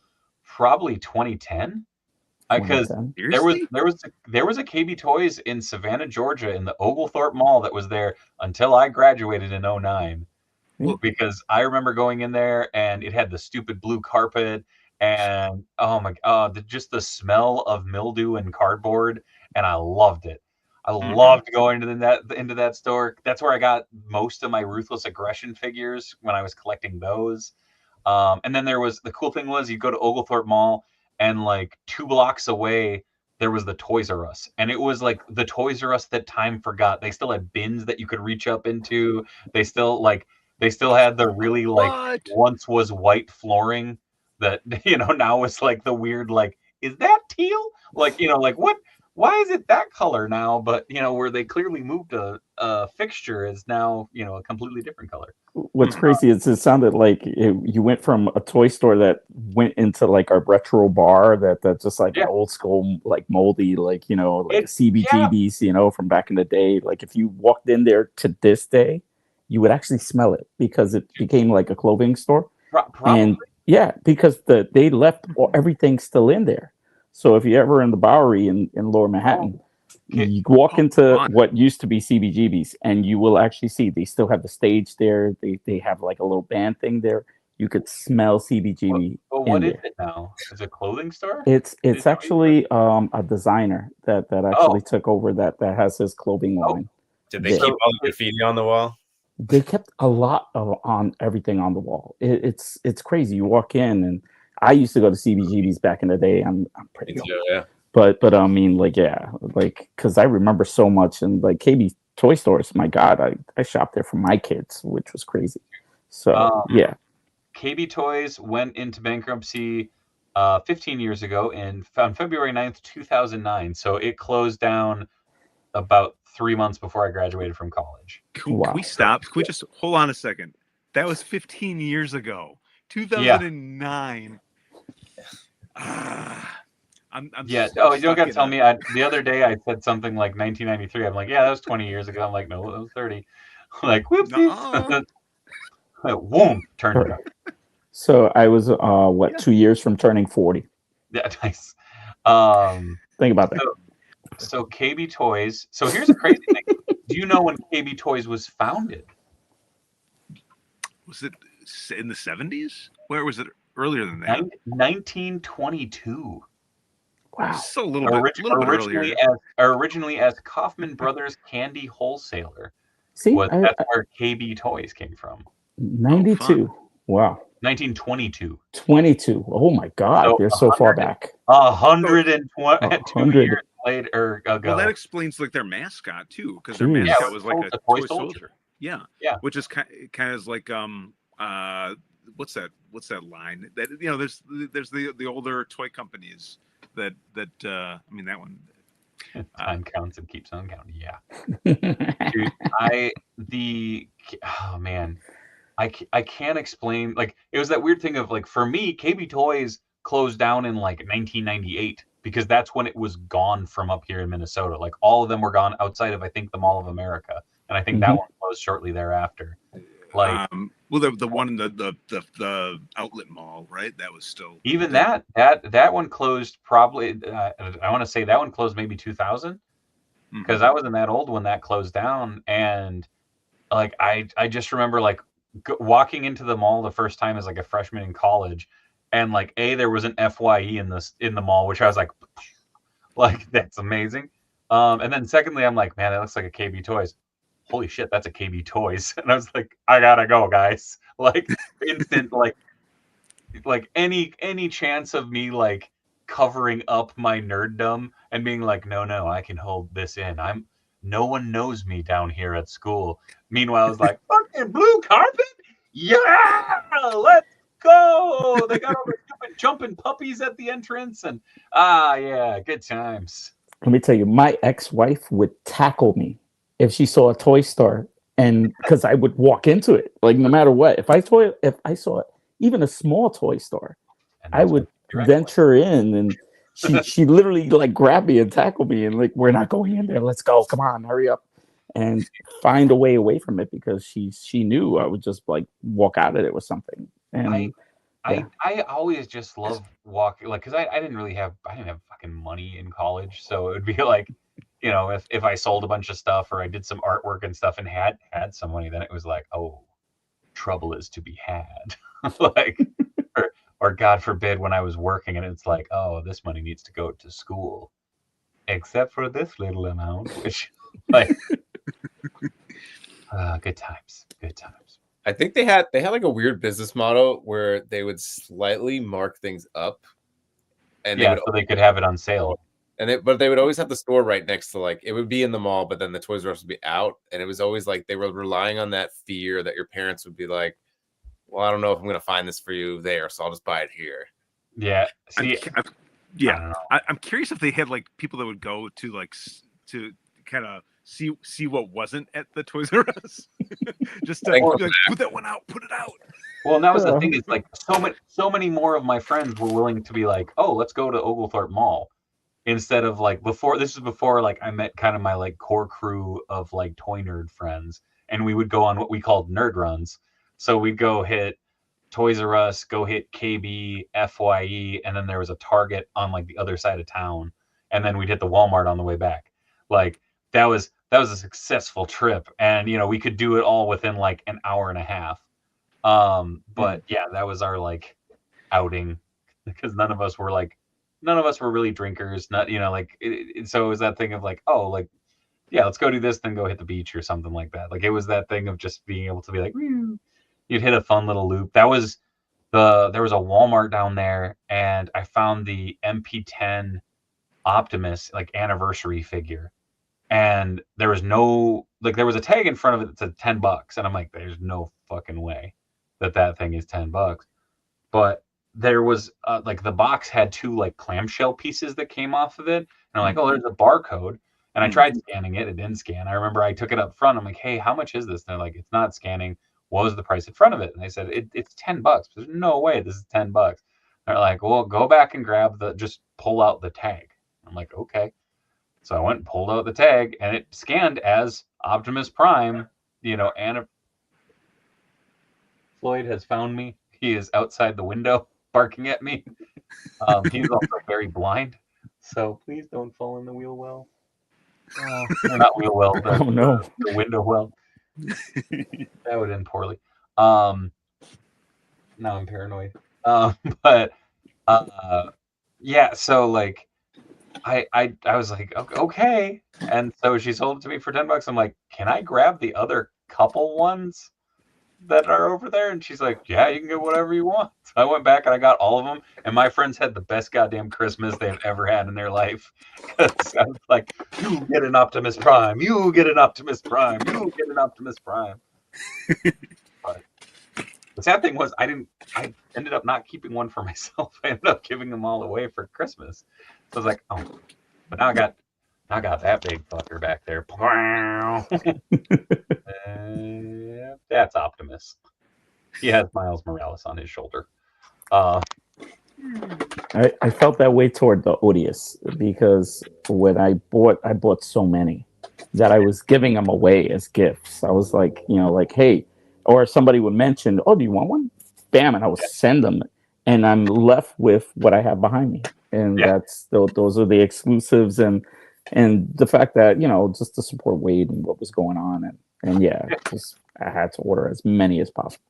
probably 2010. Because there was a KB Toys in Savannah, Georgia, in the Oglethorpe Mall that was there until I graduated in 2009. Because I remember going in there and it had the stupid blue carpet and oh my god, just the smell of mildew and cardboard, and I loved it. I loved going into that store. That's where I got most of my Ruthless Aggression figures when I was collecting those. And then the cool thing was you go to Oglethorpe Mall. And like 2 blocks away, there was the Toys R Us. And it was like the Toys R Us that time forgot. They still had bins that you could reach up into. They still had the really like once was white flooring that, now it's like the weird, like, is that teal? Like, like what? Why is it that color now? But, where they clearly moved a fixture is now, a completely different color. What's crazy is it sounded like you went from a toy store that went into like a retro bar that's just like an old school, like moldy, like, like CBGBs, from back in the day. Like if you walked in there to this day, you would actually smell it because it became like a clothing store. Probably. And because they left everything still in there. So if you're ever in the Bowery in Lower Manhattan, you walk into what used to be CBGB's and you will actually see they still have the stage there. They have like a little band thing there. You could smell CBGB. What is it now? Is it a clothing store? It's actually a designer that actually took over that has his clothing line. Did they keep all the graffiti on the wall? They kept a lot on everything on the wall. It's crazy. You walk in, and I used to go to CBGB's back in the day. I'm pretty old. Yeah. But I mean, because I remember so much, and like KB toy stores. My God, I shopped there for my kids, which was crazy. So yeah. KB Toys went into bankruptcy 15 years ago on February 9th, 2009. So it closed down about 3 months before I graduated from college. Can we stop? Can we just hold on a second? That was 15 years ago. 2009. I'm you don't got to tell me. The other day I said something like 1993. I'm like, yeah, that was 20 years ago. I'm like, no, that was 30. Like, whoopsies. Boom, turned it up. So I was 2 years from turning 40. Yeah, nice. Think about that. So KB Toys. So here's a crazy thing. Do you know when KB Toys was founded? Was it in the 70s? Where was it earlier than that? 1922. Wow. So a little bit earlier. Originally as Kaufman Brothers Candy Wholesaler. See, that's where KB Toys came from. 92. Wow. 1922. 22. Oh my God, So you're so far back. 102 years later ago. Well, that explains like their mascot too, because their mascot was like a toy soldier. Yeah. Which is kind of like what's that line that there's the older toy companies that I mean that one. Time counts and keeps on counting. Yeah. Dude, I can't explain. Like, it was that weird thing of like, for me, KB Toys closed down in like 1998 because that's when it was gone from up here in Minnesota. Like, all of them were gone outside of, I think, the Mall of America, and I think that one closed shortly thereafter. Like, well, the one in the outlet mall, right? That was still even that one closed probably. I want to say that one closed maybe 2000 because I wasn't that old when that closed down, and like I just remember like walking into the mall the first time as like a freshman in college, and like there was an FYE in the mall, which I was like that's amazing. And then secondly, I'm like, man, that looks like a KB Toys. Holy shit, that's a KB Toys. And I was like, I gotta go, guys. Like instant, like any chance of me like covering up my nerddom and being like, no, I can hold this in. No one knows me down here at school. Meanwhile, I was like, fucking blue carpet? Yeah, let's go. They got all the stupid jumping puppies at the entrance, and yeah, good times. Let me tell you, my ex-wife would tackle me if she saw a toy store, and because I would walk into it, like no matter what. If I saw even a small toy store, I would venture in, and she literally like grab me and tackle me, and like, we're not going in there. Let's go. Come on, hurry up, and find a way away from it because she knew I would just like walk out of it with something. And I always just love walking, like, because I didn't have fucking money in college, so it would be like, if I sold a bunch of stuff or I did some artwork and stuff and had some money, then it was like, oh, trouble is to be had. Like, or God forbid when I was working and it's like, oh, this money needs to go to school, except for this little amount, which like, good times. I think they had like a weird business model where they would slightly mark things up, and so they could have it on sale. But they would always have the store right next to, like, it would be in the mall, but then the Toys R Us would be out, and it was always like they were relying on that fear that your parents would be like, well, I don't know if I'm going to find this for you there, so I'll just buy it here. Yeah. See, I'm curious if they had like people that would go to like to kind of see what wasn't at the Toys R Us, just to like, put that one out, put it out. Well, and that was the thing, is like so many more of my friends were willing to be like, oh, let's go to Oglethorpe Mall, instead of like before. This is before like I met kind of my like core crew of like toy nerd friends, and we would go on what we called nerd runs. So we'd go hit Toys R Us, go hit KB, FYE, and then there was a Target on like the other side of town, and then we'd hit the Walmart on the way back. Like that was a successful trip, and we could do it all within like an hour and a half. But yeah, that was our like outing, because none of us were really drinkers. Not so it was that thing of like, oh, like, yeah, let's go do this, then go hit the beach or something like that. Like it was that thing of just being able to be like, woo. You'd hit a fun little loop. There was a Walmart down there, and I found the MP10 Optimus like anniversary figure, and there was a tag in front of it that said $10, and I'm like, there's no fucking way that thing is $10. But there was like the box had two like clamshell pieces that came off of it, and I'm like, oh, there's a barcode. And I tried scanning it. It didn't scan. I remember I took it up front. I'm like, hey, how much is this? And they're like, it's not scanning. What was the price in front of it? And I said, it's $10. There's no way this is $10. They're like, well, go back and just pull out the tag. I'm like, okay. So I went and pulled out the tag, and it scanned as Optimus Prime. Anna Floyd has found me. He is outside the window barking at me. He's also very blind, so please don't fall in the wheel well. not wheel well. Oh no, the window well. That would end poorly. Now I'm paranoid. But yeah. So like, I was like, okay, and so she sold it to me for $10. I'm like, can I grab the other couple ones that are over there? And she's like, yeah, you can get whatever you want. So I went back and I got all of them, and my friends had the best goddamn Christmas they've ever had in their life. Because I was like, you get an Optimus Prime, you get an Optimus Prime, you get an Optimus Prime. But the sad thing was I ended up not keeping one for myself. I ended up giving them all away for Christmas. So I was like, oh, but now I got that big fucker back there. That's Optimus. He has Miles Morales on his shoulder. I felt that way toward the Odious because when I bought so many that I was giving them away as gifts. I was like, like, hey, or somebody would mention, oh, do you want one? Bam, and I would send them, and I'm left with what I have behind me, and those are the exclusives, and the fact that just to support Wade and what was going on, and just I had to order as many as possible.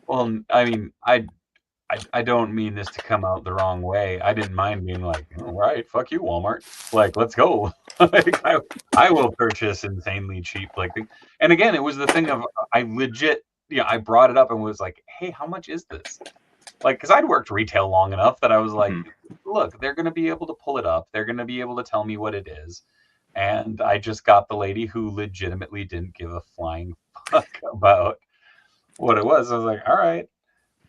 Well, I mean, I don't mean this to come out the wrong way. I didn't mind being like, all right, fuck you, Walmart. Like, let's go. Like, I will purchase insanely cheap. Like, and again, it was the thing of I legit, I brought it up and was like, hey, how much is this? Like, because I'd worked retail long enough that I was like, look, they're going to be able to pull it up. They're going to be able to tell me what it is. And I just got the lady who legitimately didn't give a flying fuck about what it was. I was like, all right.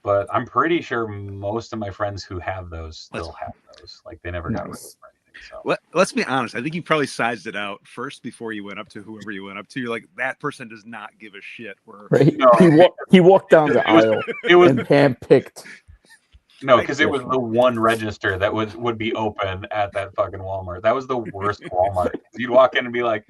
But I'm pretty sure most of my friends who have those still have those. Like, they never got rid of them or anything. So. Let's be honest. I think you probably sized it out first before you went up to whoever you went up to. You're like, that person does not give a shit. Right? He walked down the aisle and handpicked. No, because it was the one register that would be open at that fucking Walmart. That was the worst Walmart. You'd walk in and be like,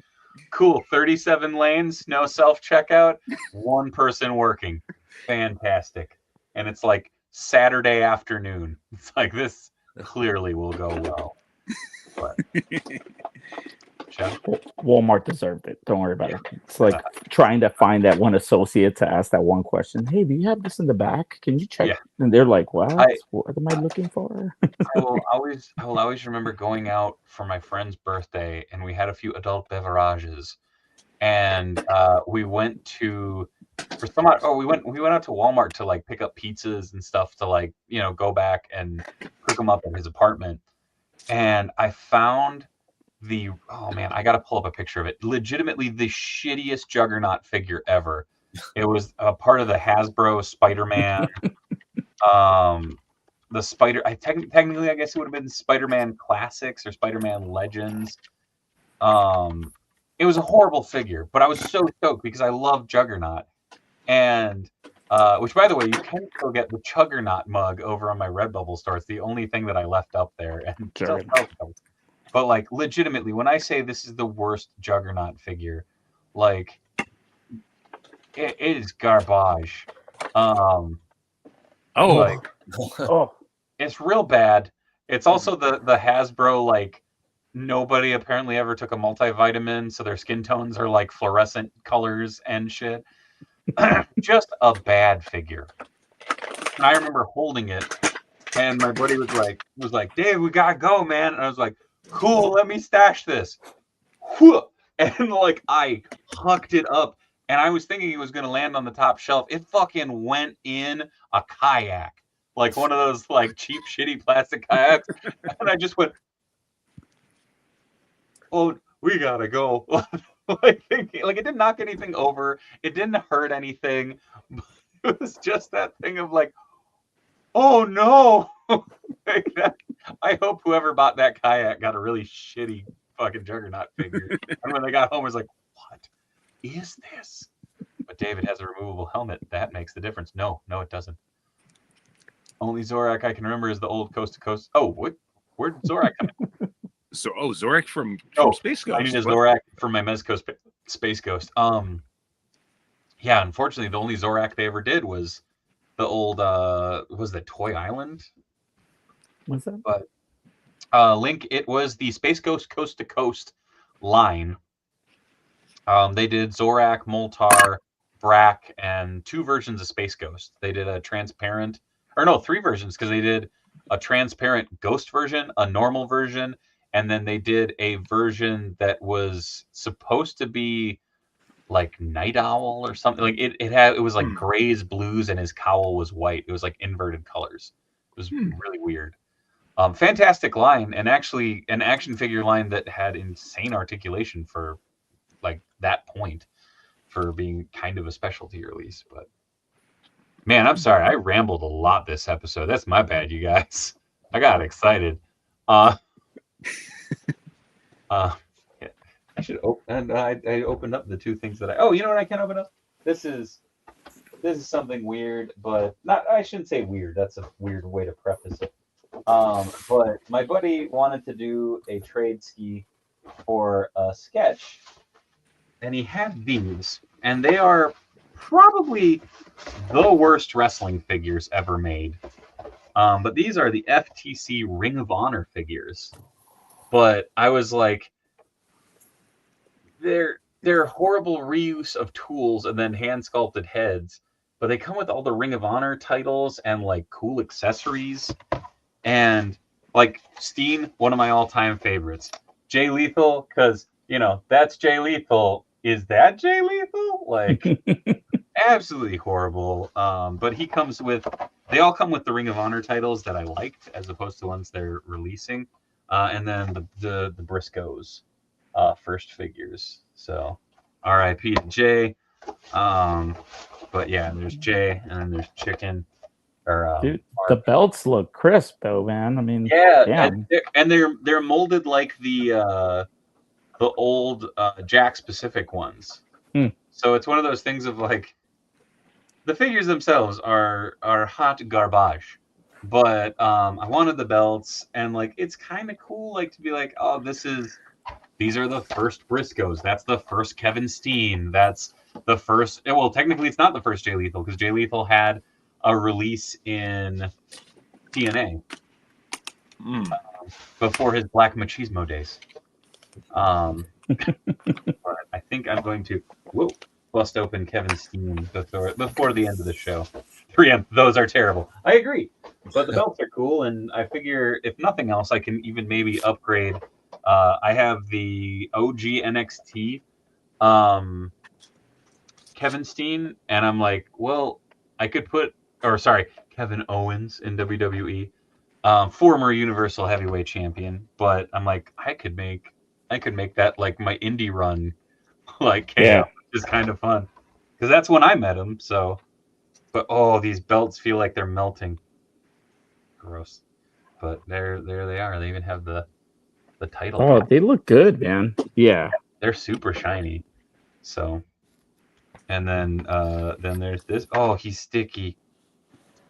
cool, 37 lanes, no self-checkout, one person working. Fantastic. And it's like Saturday afternoon. It's like, this clearly will go well. But Walmart deserved it. Don't worry about it. It's like trying to find that one associate to ask that one question. Hey, do you have this in the back? Can you check? Yeah. And they're like, what am I looking for? I will always remember going out for my friend's birthday, and we had a few adult beverages, and we went to we went out to Walmart to like pick up pizzas and stuff to like go back and cook them up at his apartment, and I found I gotta pull up a picture of it. Legitimately the shittiest Juggernaut figure ever. It was a part of the Hasbro Spider-Man. The technically I guess it would have been Spider-Man Classics or Spider-Man Legends. It was a horrible figure, but I was so stoked because I love Juggernaut. And which, by the way, you can still get the Juggernaut mug over on my Redbubble store. It's the only thing that I left up there. And but like, legitimately, when I say this is the worst Juggernaut figure, like, it is garbage. It's real bad. It's also the Hasbro, like, nobody apparently ever took a multivitamin, so their skin tones are like fluorescent colors and shit. Just a bad figure. And I remember holding it, and my buddy was like, Dave, we gotta go, man. And I was like, cool, let me stash this. And like, I hucked it up, and I was thinking it was gonna land on the top shelf. It fucking went in a kayak, like one of those like cheap, shitty plastic kayaks. And I just went, oh, we gotta go. Like it didn't knock anything over. It didn't hurt anything. It was just that thing of like, oh no. Like that. I hope whoever bought that kayak got a really shitty fucking Juggernaut figure. And when they got home, it was like, what is this? But David has a removable helmet. That makes the difference. No, it doesn't. Only Zorak I can remember is the old Coast to Coast. Oh, where'd Zorak come in? So, Zorak from Space Ghost. I need a Zorak from my Mezco Space Ghost. Yeah, unfortunately, the only Zorak they ever did was the old, was that Toy Island? What's that? But Link, it was the Space Ghost Coast to Coast line. They did Zorak, Moltar, Brack, and 2 versions of Space Ghost. They did a transparent, or no, 3 versions, because they did a transparent Ghost version, a normal version, and then they did a version that was supposed to be like Night Owl or something. Like it was like grays, blues, and his cowl was white. It was like inverted colors. It was really weird. Fantastic line, and actually an action figure line that had insane articulation for like that point, for being kind of a specialty release. But man, I'm sorry, I rambled a lot this episode. That's my bad, you guys. I got excited. I should open. And I opened up the 2 things that Oh, you know what I can open up? This is something weird, but not. I shouldn't say weird. That's a weird way to preface it. But my buddy wanted to do a trade ski for a sketch, and he had these, and they are probably the worst wrestling figures ever made. But these are the FTC Ring of Honor figures. But I was like, they're horrible reuse of tools and then hand sculpted heads, but they come with all the Ring of Honor titles and like cool accessories, and like Steen, one of my all-time favorites. Jay Lethal, because that's Jay Lethal. Is that Jay Lethal? Like absolutely horrible. But they all come with the Ring of Honor titles that I liked, as opposed to ones they're releasing, and then the Briscoes. First figures. So R.I.P. to Jay. But yeah, there's Jay, and then there's Chicken. Dude, the belts look crisp though, man. I mean, yeah, and they're molded like the old Jakks Pacific ones. So it's one of those things of like, the figures themselves are hot garbage, but I wanted the belts, and like it's kind of cool, like to be like, oh, these are the first Briscoes. That's the first Kevin Steen. That's the first. Well, technically, it's not the first Jay Lethal, because Jay Lethal had a release in TNA before his Black Machismo days. But I think I'm going to bust open Kevin Steen before the end of the show. 3M, those are terrible. I agree, but the belts are cool, and I figure if nothing else, I can even maybe upgrade. I have the OG NXT Kevin Steen, and I'm like, well, I could Kevin Owens in WWE, former Universal Heavyweight Champion, but I'm like, I could make that like my indie run, like KO, which is kind of fun, because that's when I met him. So, but these belts feel like they're melting. Gross, but there they are. They even have the title. Oh, they look good, man. Yeah, they're super shiny. So, and then there's this. Oh, he's sticky.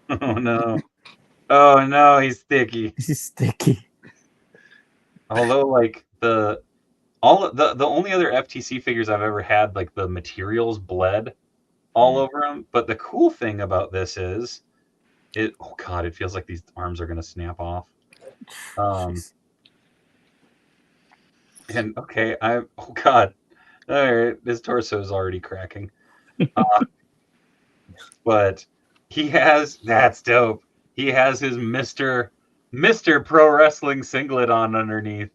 Oh no, he's sticky. He's sticky. Although, like the only other FTC figures I've ever had, like the materials bled all over them. But the cool thing about this is, it feels like these arms are gonna snap off. And all right, his torso is already cracking. But that's dope. He has his Mr. Pro Wrestling singlet on underneath.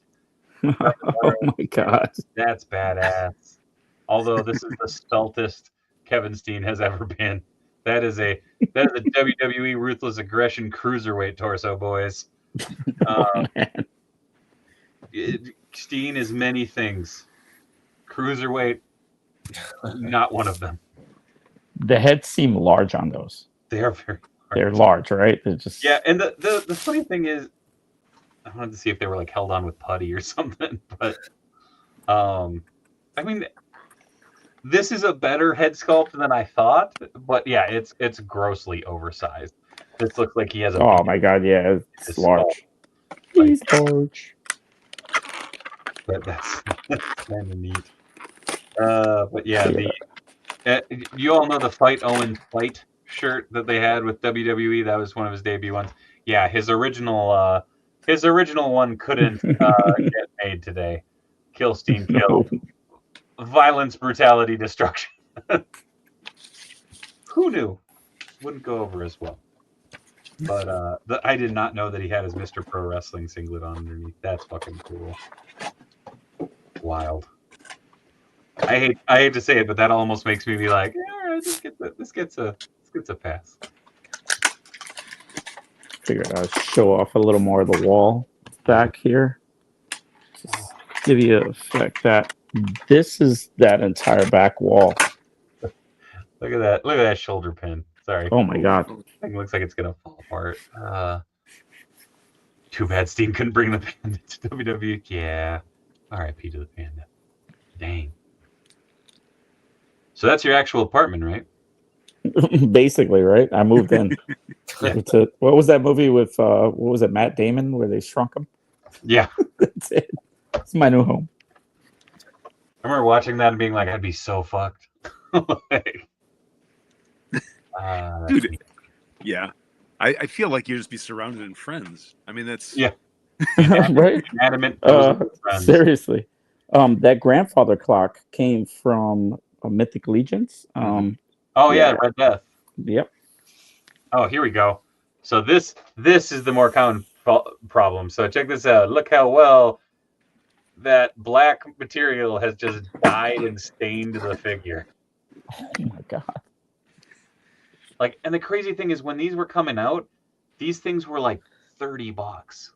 Oh my god, that's badass. Although this is the stealthest Kevin Steen has ever been. That is a WWE Ruthless Aggression cruiserweight torso, boys. Steen is many things. Cruiserweight, not one of them. The heads seem large on those. They are very large. They're large, right? They're just and the funny thing is, I wanted to see if they were like held on with putty or something, but I mean, this is a better head sculpt than I thought, but yeah, it's grossly oversized. This looks like he has a my god, yeah, it's large. He's large. But that's kind of neat. But yeah, you all know the Fight Owen Fight shirt that they had with WWE. That was one of his debut ones. Yeah, his original one couldn't get made today Kill, steam, kill. Violence, brutality, destruction. Who knew? Wouldn't go over as well. But I did not know that he had his Mr. Pro Wrestling singlet on underneath. That's fucking cool. Wild. I hate to say it, but that almost makes me be like, yeah, all right, this gets a pass. Figured I'd show off a little more of the wall back here. Just give you a effect that this is that entire back wall. Look at that! Look at that shoulder pin. Sorry. Oh my god! It looks like it's gonna fall apart. Too bad Steam couldn't bring the panda to WWE. Yeah. R.I.P. to the panda. Dang. So that's your actual apartment, right? Basically, right? I moved in Yeah. to what was that movie with what was it, Matt Damon, where they shrunk him? Yeah. That's it. It's my new home. I remember watching that and being like, I'd be so fucked. Dude, yeah. I feel like you'd just be surrounded in friends. I mean, that's... Yeah. Right? Adamant. Seriously. That grandfather clock came from Mythic Legions. Yeah, Red Death. Yep. Oh, here we go. So this is the more common problem. So check this out. Look how well that black material has just dyed and stained the figure. Oh my god. Like, and the crazy thing is when these were coming out, these things were like $30.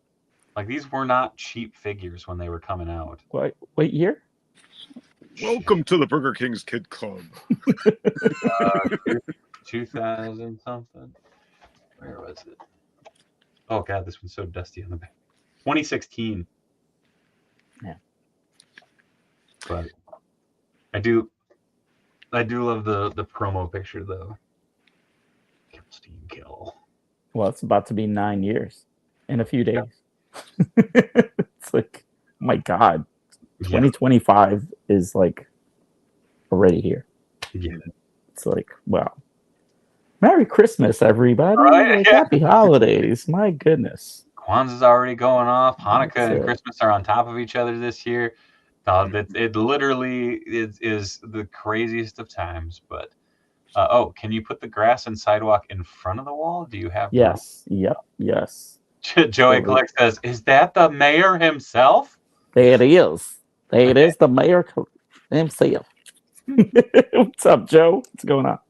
Like, these were not cheap figures when they were coming out. What year? Welcome to the Burger King's Kid Club. 2000 something. Where was it? Oh god, this one's so dusty on the back. 2016. Yeah. But I do love the promo picture though. Kill, steam, kill. Well, it's about to be 9 years in a few days. It's like, oh my god, 2025 is like already here. Yeah. It's like, wow. Merry Christmas, everybody. Right, Like, yeah. Happy holidays. My goodness. Kwanzaa's already going off. Hanukkah That's and it. Christmas are on top of each other this year. It literally is the craziest of times. But can you put the grass and sidewalk in front of the wall? Do you have? Yes. Yep. Yes. Joey Collect says, "Is that the mayor himself?" There it is. There it is. The mayor himself. What's up, Joe? What's going on?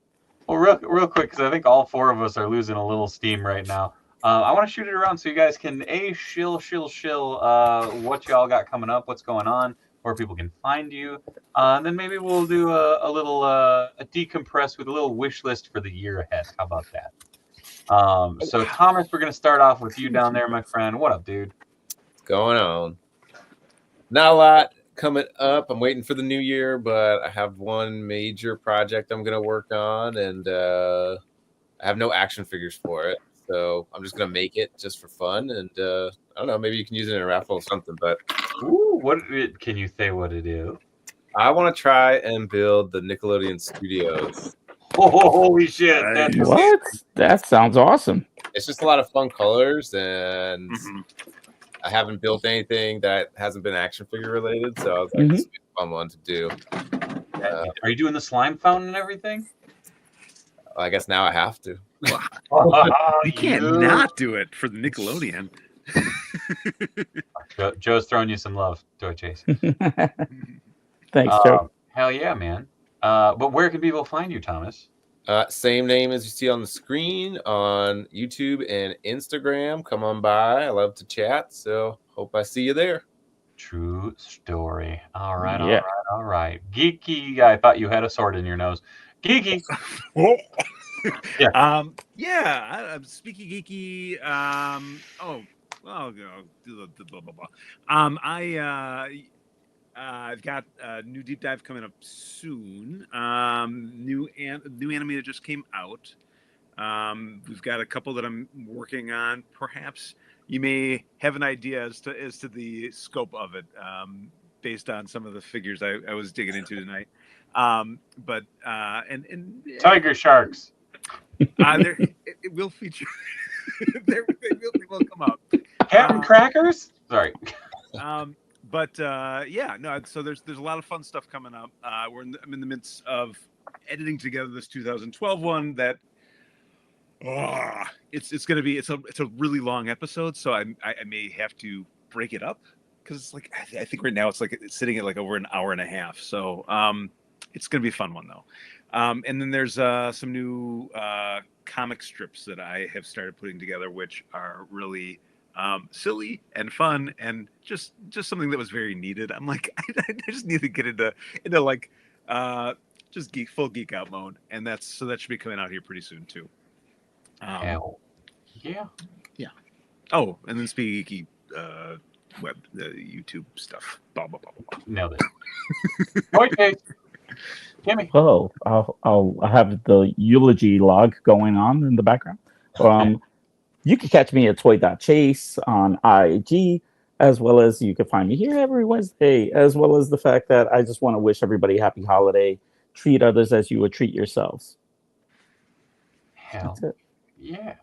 Well, real quick, because I think all four of us are losing a little steam right now. I want to shoot it around so you guys can shill what y'all got coming up, what's going on, where people can find you, and then maybe we'll do a little a decompress with a little wish list for the year ahead. How about that? So Thomas, we're gonna start off with you down there, my friend. What up, dude? What's going on? Not a lot coming up. I'm waiting for the new year, but I have one major project I'm gonna work on, and I have no action figures for it. So I'm just gonna make it just for fun, and I don't know, maybe you can use it in a raffle or something. But Can you say what it is? I want to try and build the Nickelodeon Studios. Holy shit! What? That sounds awesome. It's just a lot of fun colors, and I haven't built anything that hasn't been action figure related, so I was like, this would be a fun one to do. Are you doing the slime fountain and everything? I guess now I have to. You can't not do it for the Nickelodeon. Joe's throwing you some love, Joy Chase. Thanks, Joe. Hell yeah, man. But where can people find you, Thomas? Same name as you see on the screen on YouTube and Instagram. Come on by. I love to chat, so hope I see you there. True story. All right, Yeah. all right. Geeky, I thought you had a sword in your nose. Geeky. Yeah. I'm speaking geeky. I'll go do the blah blah blah. I've got a new deep dive coming up soon. New anime that just came out. We've got a couple that I'm working on. Perhaps you may have an idea as to the scope of it, based on some of the figures I was digging into tonight. But Tiger sharks. It will feature. They will come up. Captain Crackers. Sorry. But yeah, no. So there's a lot of fun stuff coming up. I'm in the midst of editing together this 2012 one that it's gonna be it's a really long episode, so I may have to break it up because it's like I think right now it's sitting at like over an hour and a half. So it's gonna be a fun one though. And then there's some new comic strips that I have started putting together, which are really silly and fun and just something that was very needed. I'm like I just need to get into like just full geek out mode, and that should be coming out here pretty soon too. Hell yeah. Oh, and then speaking web, the YouTube stuff. Blah blah blah blah. Nailed it. Okay, Kimmy. Oh, I'll have the eulogy log going on in the background. You can catch me at toy.chase on IG, as well as you can find me here every Wednesday, as well as the fact that I just want to wish everybody a happy holiday. Treat others as you would treat yourselves. Hell yeah.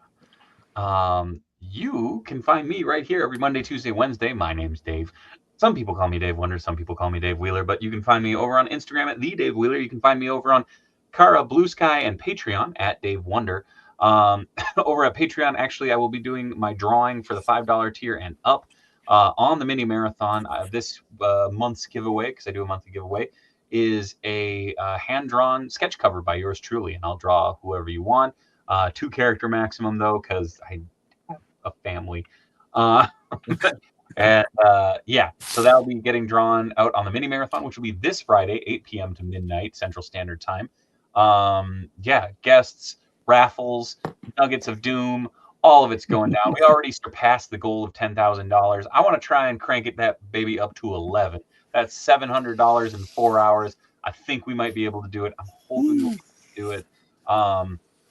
You can find me right here every Monday, Tuesday, Wednesday. My name's Dave. Some people call me Dave Wonder. Some people call me Dave Wheeler. But you can find me over on Instagram at the Dave Wheeler. You can find me over on Kara, Blue Sky, and Patreon at Dave Wonder. Over at Patreon, actually, I will be doing my drawing for the $5 tier and up on the mini marathon. This month's giveaway, because I do a monthly giveaway, is a hand-drawn sketch cover by yours truly, and I'll draw whoever you want. 2 character maximum though, because I have a family. And yeah, so that'll be getting drawn out on the mini marathon, which will be this Friday, 8 p.m. to midnight Central Standard Time. Yeah, guests, raffles, nuggets of doom, all of it's going down. We already surpassed the goal of $10,000. I want to try and crank that baby up to 11. That's $700 in 4 hours. I think we might be able to do it. I'm hoping we'll do it.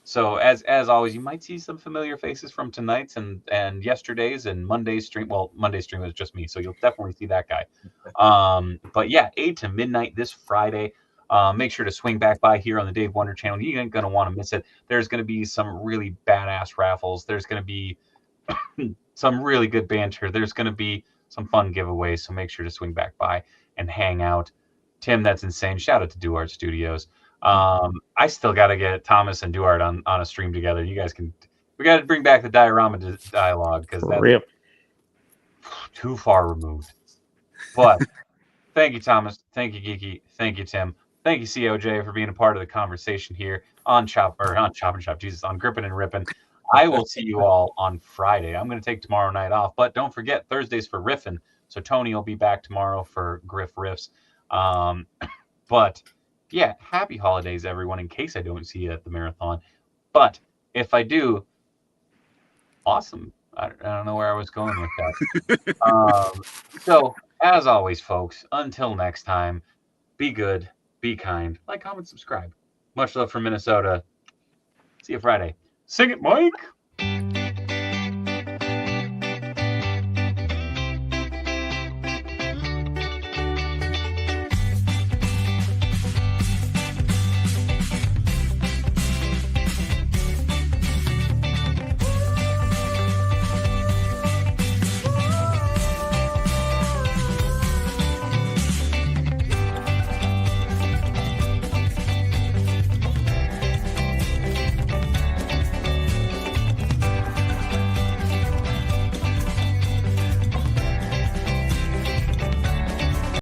So as always, you might see some familiar faces from tonight's and yesterday's and Monday's stream. Well, Monday's stream was just me, so you'll definitely see that guy. But yeah, 8 to midnight this Friday. Make sure to swing back by here on the Dave Wonder channel. You ain't gonna want to miss it. There's gonna be some really badass raffles. There's gonna be some really good banter. There's gonna be some fun giveaways. So make sure to swing back by and hang out. Tim, that's insane. Shout out to Do Art Studios. I still got to get Thomas and Duart on a stream together. You guys we got to bring back the diorama dialogue because that's too far removed. But thank you, Thomas. Thank you, Geeky. Thank you, Tim. Thank you, COJ, for being a part of the conversation here on Chop and Shop. Jesus, on Grippin and Rippin. I will see you all on Friday. I'm going to take tomorrow night off, but don't forget Thursdays for Riffin. So Tony will be back tomorrow for Griff Riffs. But yeah, happy holidays, everyone, in case I don't see you at the marathon. But if I do, awesome. I don't know where I was going with that. So, as always, folks, until next time, be good, be kind, like, comment, subscribe. Much love from Minnesota. See you Friday. Sing it, Mike!